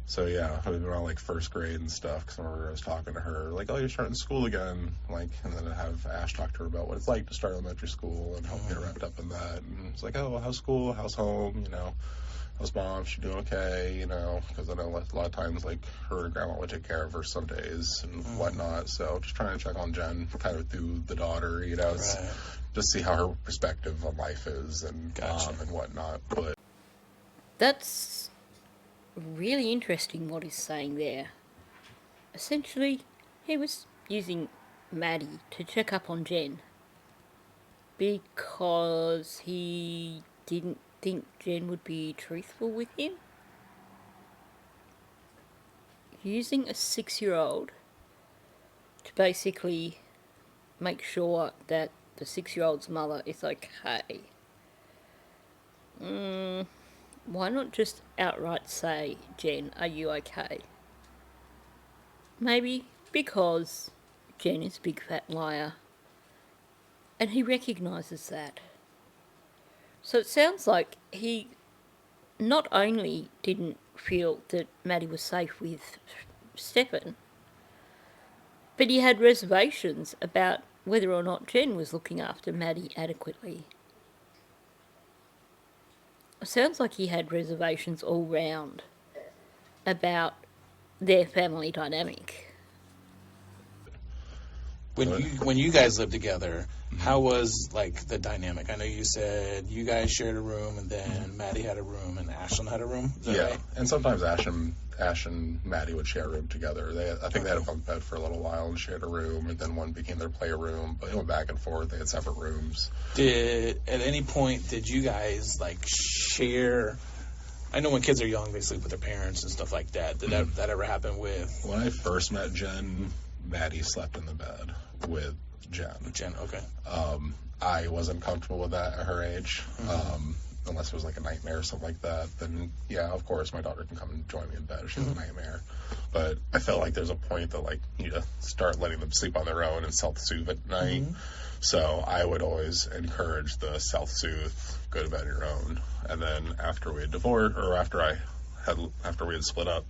So yeah, it was around like 1st grade and stuff, because I remember I was talking to her, like, oh, you're starting school again, like, and then I have Ash talk to her about what it's like to start elementary school and help get wrapped up in that, and it's like, oh, how's school, how's home, you know, how's mom, she doing okay, you know, because I know a lot of times, like, her and grandma would take care of her some days and whatnot, so just trying to check on Jen kind of through the daughter, you know, just see how her perspective on life is and mom and whatnot, but... That's really interesting what he's saying there. Essentially, he was using Maddie to check up on Jen because he didn't think Jen would be truthful with him. Using a 6-year-old to basically make sure that the 6-year-old's mother is okay. Why not just outright say, Jen, are you okay? Maybe because Jen is a big fat liar, and he recognises that. So it sounds like he not only didn't feel that Maddie was safe with Stefan, but he had reservations about whether or not Jen was looking after Maddie adequately. It sounds like he had reservations all round about their family dynamic. When you guys lived together, how was, like, the dynamic? I know you said you guys shared a room, and then Maddie had a room, and Ashlyn had a room. Is that right? And sometimes Ash and Maddie would share a room together. I think they had a bunk bed for a little while and shared a room, and then one became their playroom. But it went back and forth. They had separate rooms. At any point, did you guys, like, share? I know when kids are young, they sleep with their parents and stuff like that. Did that ever happen with? When I first met Jen, Maddie slept in the bed with Jen. Okay. I wasn't comfortable with that at her age, unless it was like a nightmare or something like that. Then, yeah, of course, my daughter can come and join me in bed if she has a nightmare. But I felt like there's a point that, like, you need to start letting them sleep on their own and self-soothe at night. So I would always encourage the self-soothe, go to bed on your own. And then after we had divorced, or after we had split up,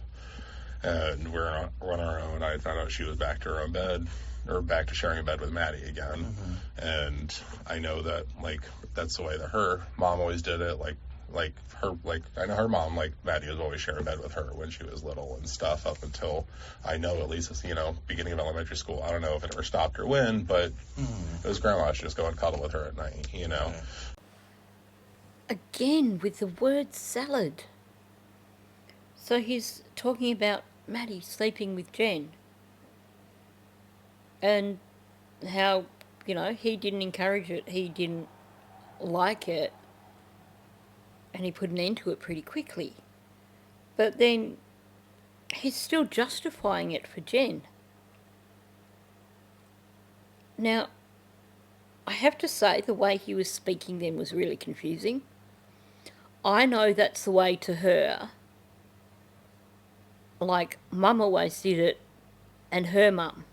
and we're on our own, I had found out she was back to her own bed, or back to sharing a bed with Maddie again. And I know that, like, that's the way that her mom always did it. I know her mom, like, Maddie was always sharing a bed with her when she was little and stuff, up until, I know, at least, you know, beginning of elementary school. I don't know if it ever stopped or when, but it was grandma should just go and cuddle with her at night, you know. Again, with the word salad. So he's talking about Maddie sleeping with Jen. And how, you know, he didn't encourage it, he didn't like it, and he put an end to it pretty quickly. But then he's still justifying it for Jen. Now, I have to say the way he was speaking then was really confusing. I know that's the way to her. Like, Mum always did it, and her mum.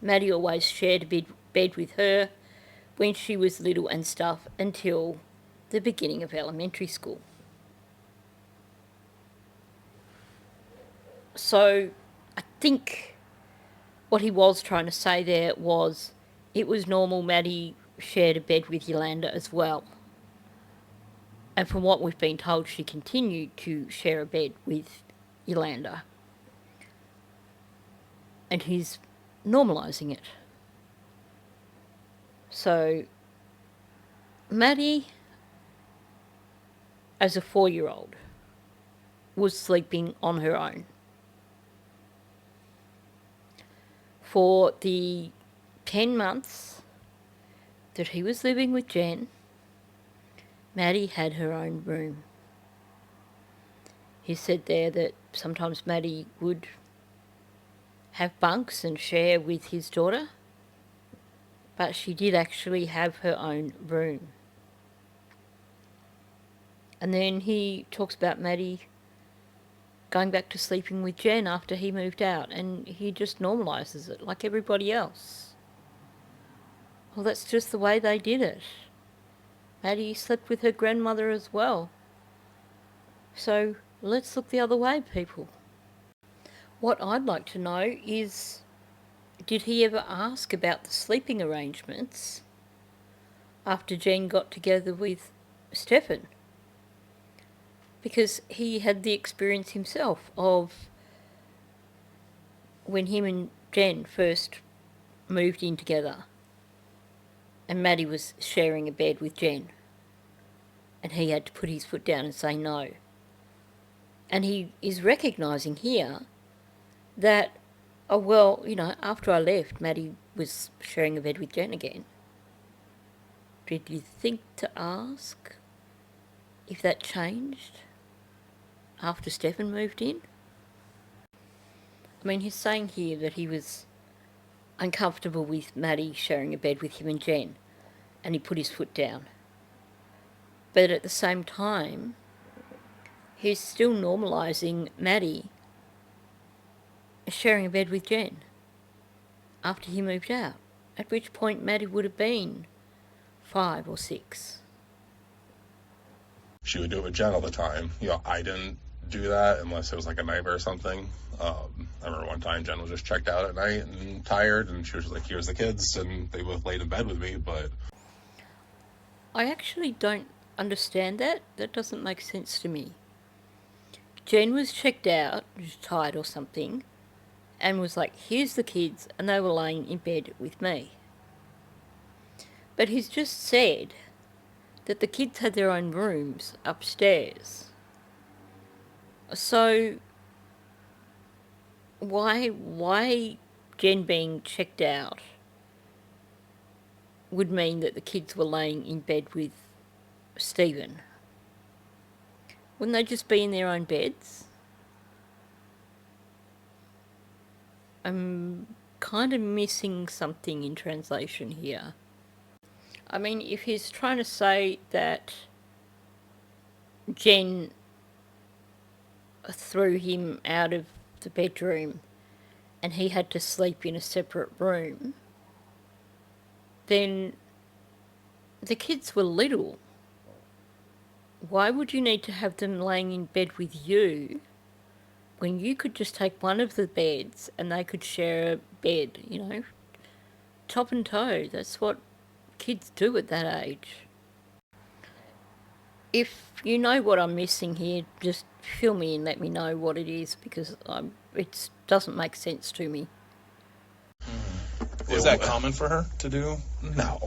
Maddie always shared a bed with her when she was little and stuff until the beginning of elementary school. So I think what he was trying to say there was it was normal Maddie shared a bed with Yolanda as well. And from what we've been told, she continued to share a bed with Yolanda. And he's normalising it. So, Maddie, as a 4-year-old, was sleeping on her own. For the 10 months that he was living with Jen, Maddie had her own room. He said there that sometimes Maddie would have bunks and share with his daughter, but she did actually have her own room. And then he talks about Maddie going back to sleeping with Jenn after he moved out, and he just normalises it like everybody else. Well, that's just the way they did it. Maddie slept with her grandmother as well. So let's look the other way, people. What I'd like to know is, did he ever ask about the sleeping arrangements after Jenn got together with Stefan? Because he had the experience himself of when him and Jenn first moved in together and Maddie was sharing a bed with Jenn and he had to put his foot down and say no. And he is recognising here that, oh well, you know, after I left, Maddie was sharing a bed with Jenn again. Did you think to ask if that changed after Stefan moved in? I mean, he's saying here that he was uncomfortable with Maddie sharing a bed with him and Jenn, and he put his foot down. But at the same time, he's still normalising Maddie sharing a bed with Jenn after he moved out, at which point Maddie would have been 5 or 6. She would do it with Jen all the time. You know, I didn't do that unless it was like a nightmare or something. I remember one time Jen was just checked out at night and tired, and she was like, here's the kids, and they both laid in bed with me, but... I actually don't understand that. That doesn't make sense to me. Jen was checked out, was tired or something, and was like, here's the kids, and they were laying in bed with me. But he's just said that the kids had their own rooms upstairs. So why Jen being checked out would mean that the kids were laying in bed with Stephen? Wouldn't they just be in their own beds? I'm kind of missing something in translation here. I mean, if he's trying to say that Jen threw him out of the bedroom and he had to sleep in a separate room, then the kids were little. Why would you need to have them laying in bed with you when you could just take one of the beds and they could share a bed, you know, top and toe? That's what kids do at that age. If you know what I'm missing here, just fill me in, let me know what it is, because it doesn't make sense to me. Was that common for her to do? No.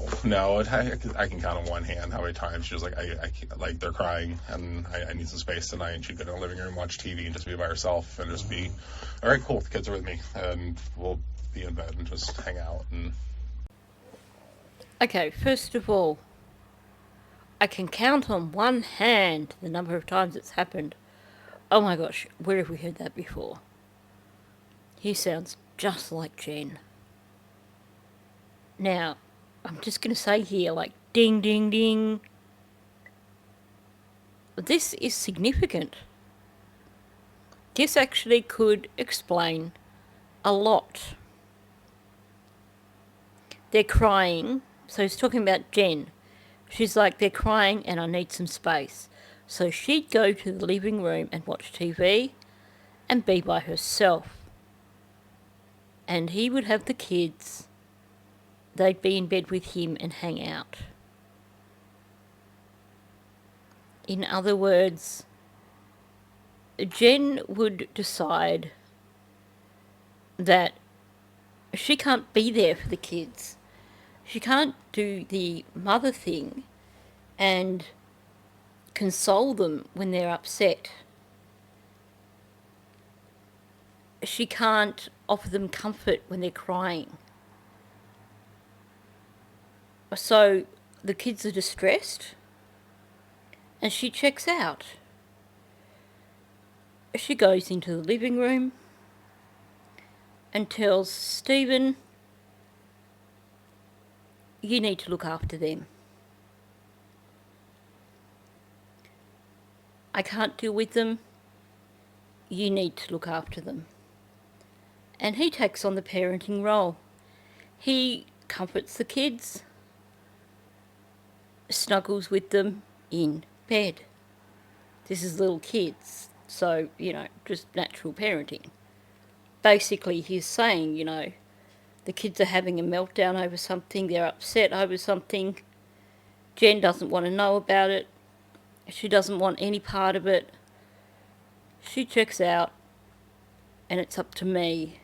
I can count on one hand how many times she was like, I like, they're crying and I need some space tonight, and she'd go to the living room, watch TV, and just be by herself and just be, all right, cool, the kids are with me, and we'll be in bed and just hang out. And okay, first of all, I can count on one hand the number of times it's happened. Oh my gosh, where have we heard that before? He sounds just like Jenn. Now, I'm just going to say here, like, ding, ding, ding. This is significant. This actually could explain a lot. They're crying. So he's talking about Jenn. She's like, they're crying and I need some space. So she'd go to the living room and watch TV and be by herself. And he would have the kids. They'd be in bed with him and hang out. In other words, Jenn would decide that she can't be there for the kids. She can't do the mother thing and console them when they're upset. She can't offer them comfort when they're crying. So the kids are distressed and she checks out. She goes into the living room and tells Stephen, you need to look after them. I can't deal with them. you need to look after them. And he takes on the parenting role. He comforts the kids, snuggles with them in bed. This is little kids, so, just natural parenting. Basically, he's saying, the kids are having a meltdown over something, they're upset over something. Jenn doesn't want to know about it. She doesn't want any part of it. She checks out, and it's up to me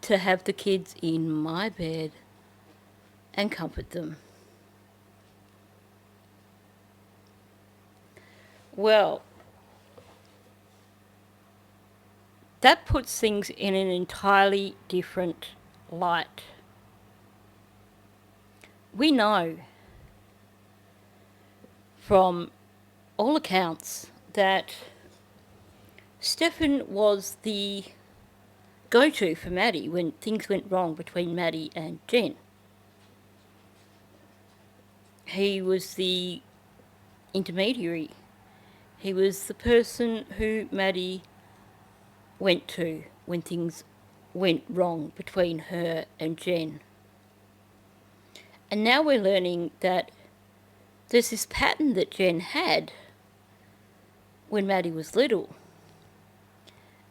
to have the kids in my bed and comfort them. Well, that puts things in an entirely different light. We know from all accounts that Stefan was the go-to for Maddie when things went wrong between Maddie and Jenn. He was the intermediary. He was the person who Maddie went to when things went wrong between her and Jenn. And now we're learning that there's this pattern that Jenn had when Maddie was little.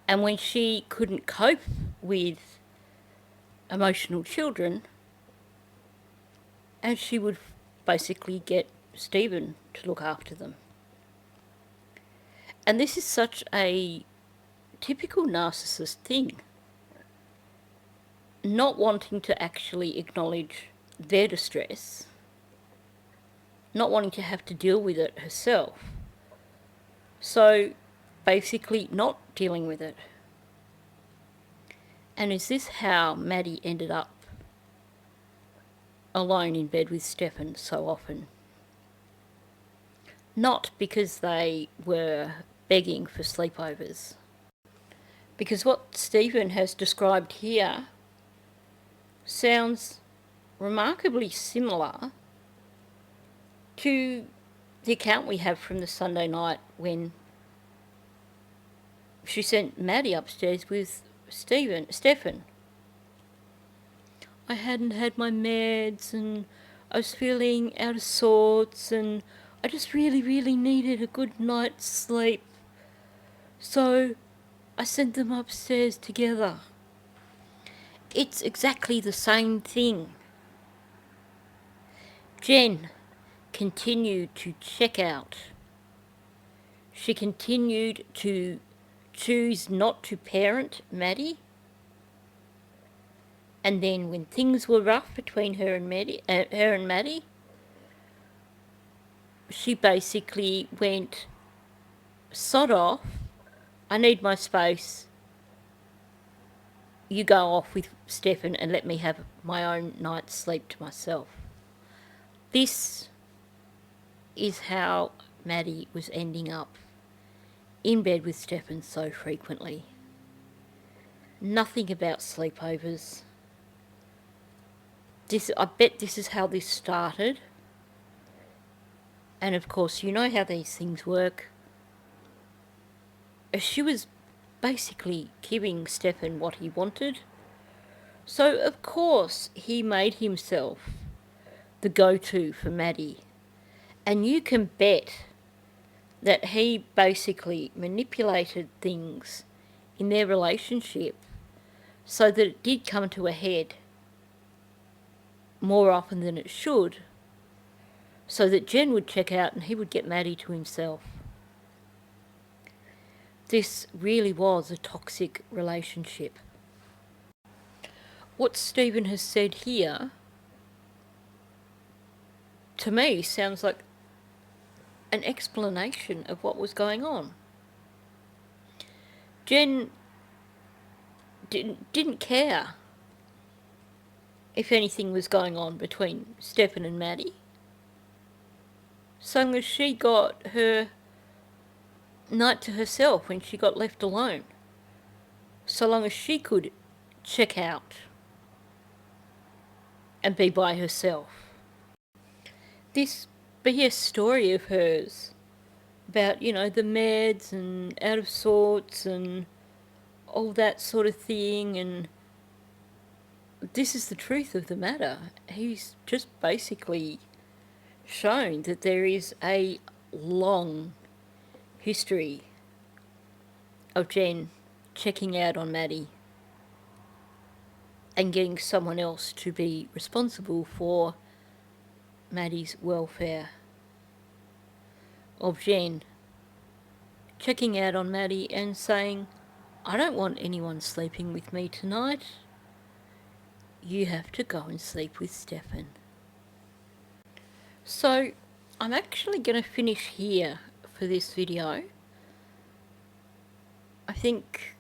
And when she couldn't cope with emotional children, and she would basically get Stephen to look after them. And this is such a typical narcissist thing. Not wanting to actually acknowledge their distress, not wanting to have to deal with it herself. So basically not dealing with it. And is this how Maddie ended up alone in bed with Stefan so often? Not because they were begging for sleepovers. Because what Stephen has described here sounds remarkably similar to the account we have from the Sunday night when she sent Maddie upstairs with Stefan. I hadn't had my meds and I was feeling out of sorts and I just really, really needed a good night's sleep. So I sent them upstairs together. It's exactly the same thing. Jenn continued to check out. She continued to choose not to parent Maddie. And then when things were rough between her and Maddie, she basically went, sod off, I need my space, you go off with Stefan and let me have my own night's sleep to myself. This is how Maddie was ending up in bed with Stefan so frequently. Nothing about sleepovers. I bet this is how this started. And of course, you know how these things work. She was basically giving Stefan what he wanted. So of course he made himself the go-to for Maddie. And you can bet that he basically manipulated things in their relationship so that it did come to a head more often than it should, so that Jenn would check out and he would get Maddie to himself. This really was a toxic relationship. What Stephen has said here, to me, sounds like an explanation of what was going on. Jenn didn't care if anything was going on between Stefan and Maddie, so long as she got her night to herself when she got left alone, so long as she could check out and be by herself. This BS story of hers about, you know, the meds and out of sorts and all that sort of thing, and this is the truth of the matter. He's just basically shown that there is a long history of Jenn checking out on Maddie and getting someone else to be responsible for Maddie's welfare. Of Jenn checking out on Maddie and saying, I don't want anyone sleeping with me tonight. You have to go and sleep with Stefan. So I'm actually going to finish here for this video. I think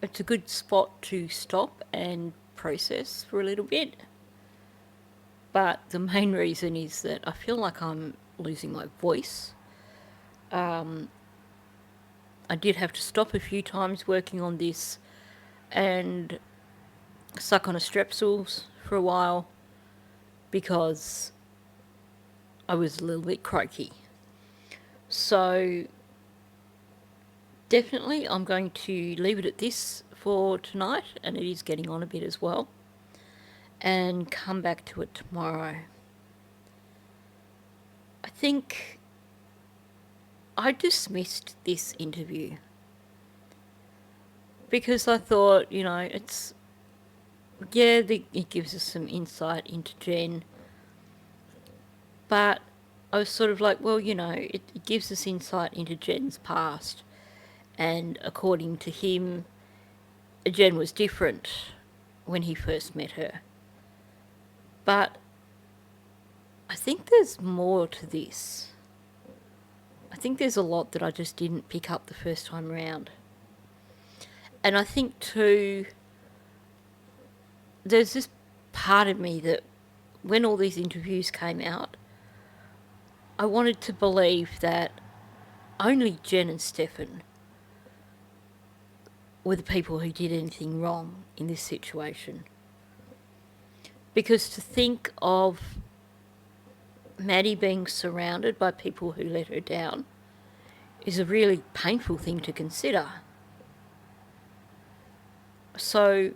it's a good spot to stop and process for a little bit. But the main reason is that I feel like I'm losing my voice. I did have to stop a few times working on this and suck on a strepsils for a while because I was a little bit croaky. So definitely I'm going to leave it at this for tonight, and it is getting on a bit as well, and come back to it tomorrow. I think I dismissed this interview because I thought, you know, it gives us some insight into Jenn, but I was sort of like, well, you know, it gives us insight into Jenn's past, and according to him, Jenn was different when he first met her. But I think there's more to this. I think there's a lot that I just didn't pick up the first time round. And I think too, there's this part of me that when all these interviews came out, I wanted to believe that only Jenn and Stefan were the people who did anything wrong in this situation. Because to think of Maddie being surrounded by people who let her down is a really painful thing to consider. So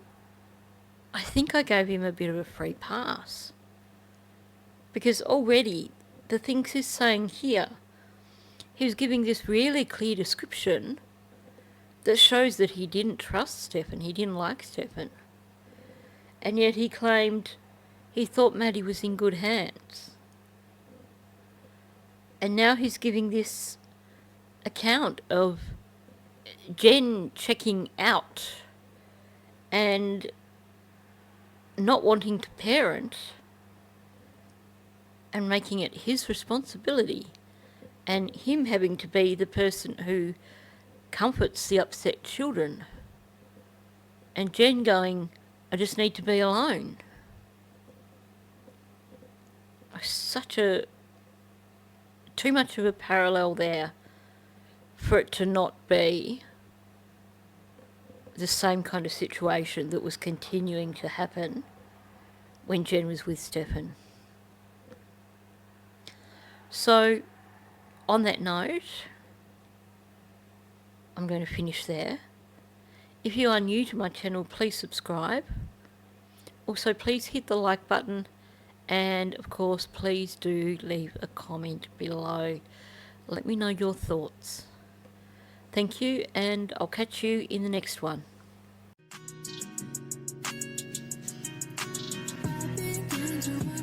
I think I gave him a bit of a free pass. Because already the things he's saying here, he was giving this really clear description that shows that he didn't trust Stefan, he didn't like Stefan. And yet he claimed he thought Maddie was in good hands. And now he's giving this account of Jenn checking out and not wanting to parent and making it his responsibility, and him having to be the person who comforts the upset children, and Jenn going, I just need to be alone. Too much of a parallel there for it to not be the same kind of situation that was continuing to happen when Jenn was with Stefan. So, on that note, I'm going to finish there. If you are new to my channel, please subscribe. Also, please hit the like button, and of course, please do leave a comment below. Let me know your thoughts. Thank you, and I'll catch you in the next one. Into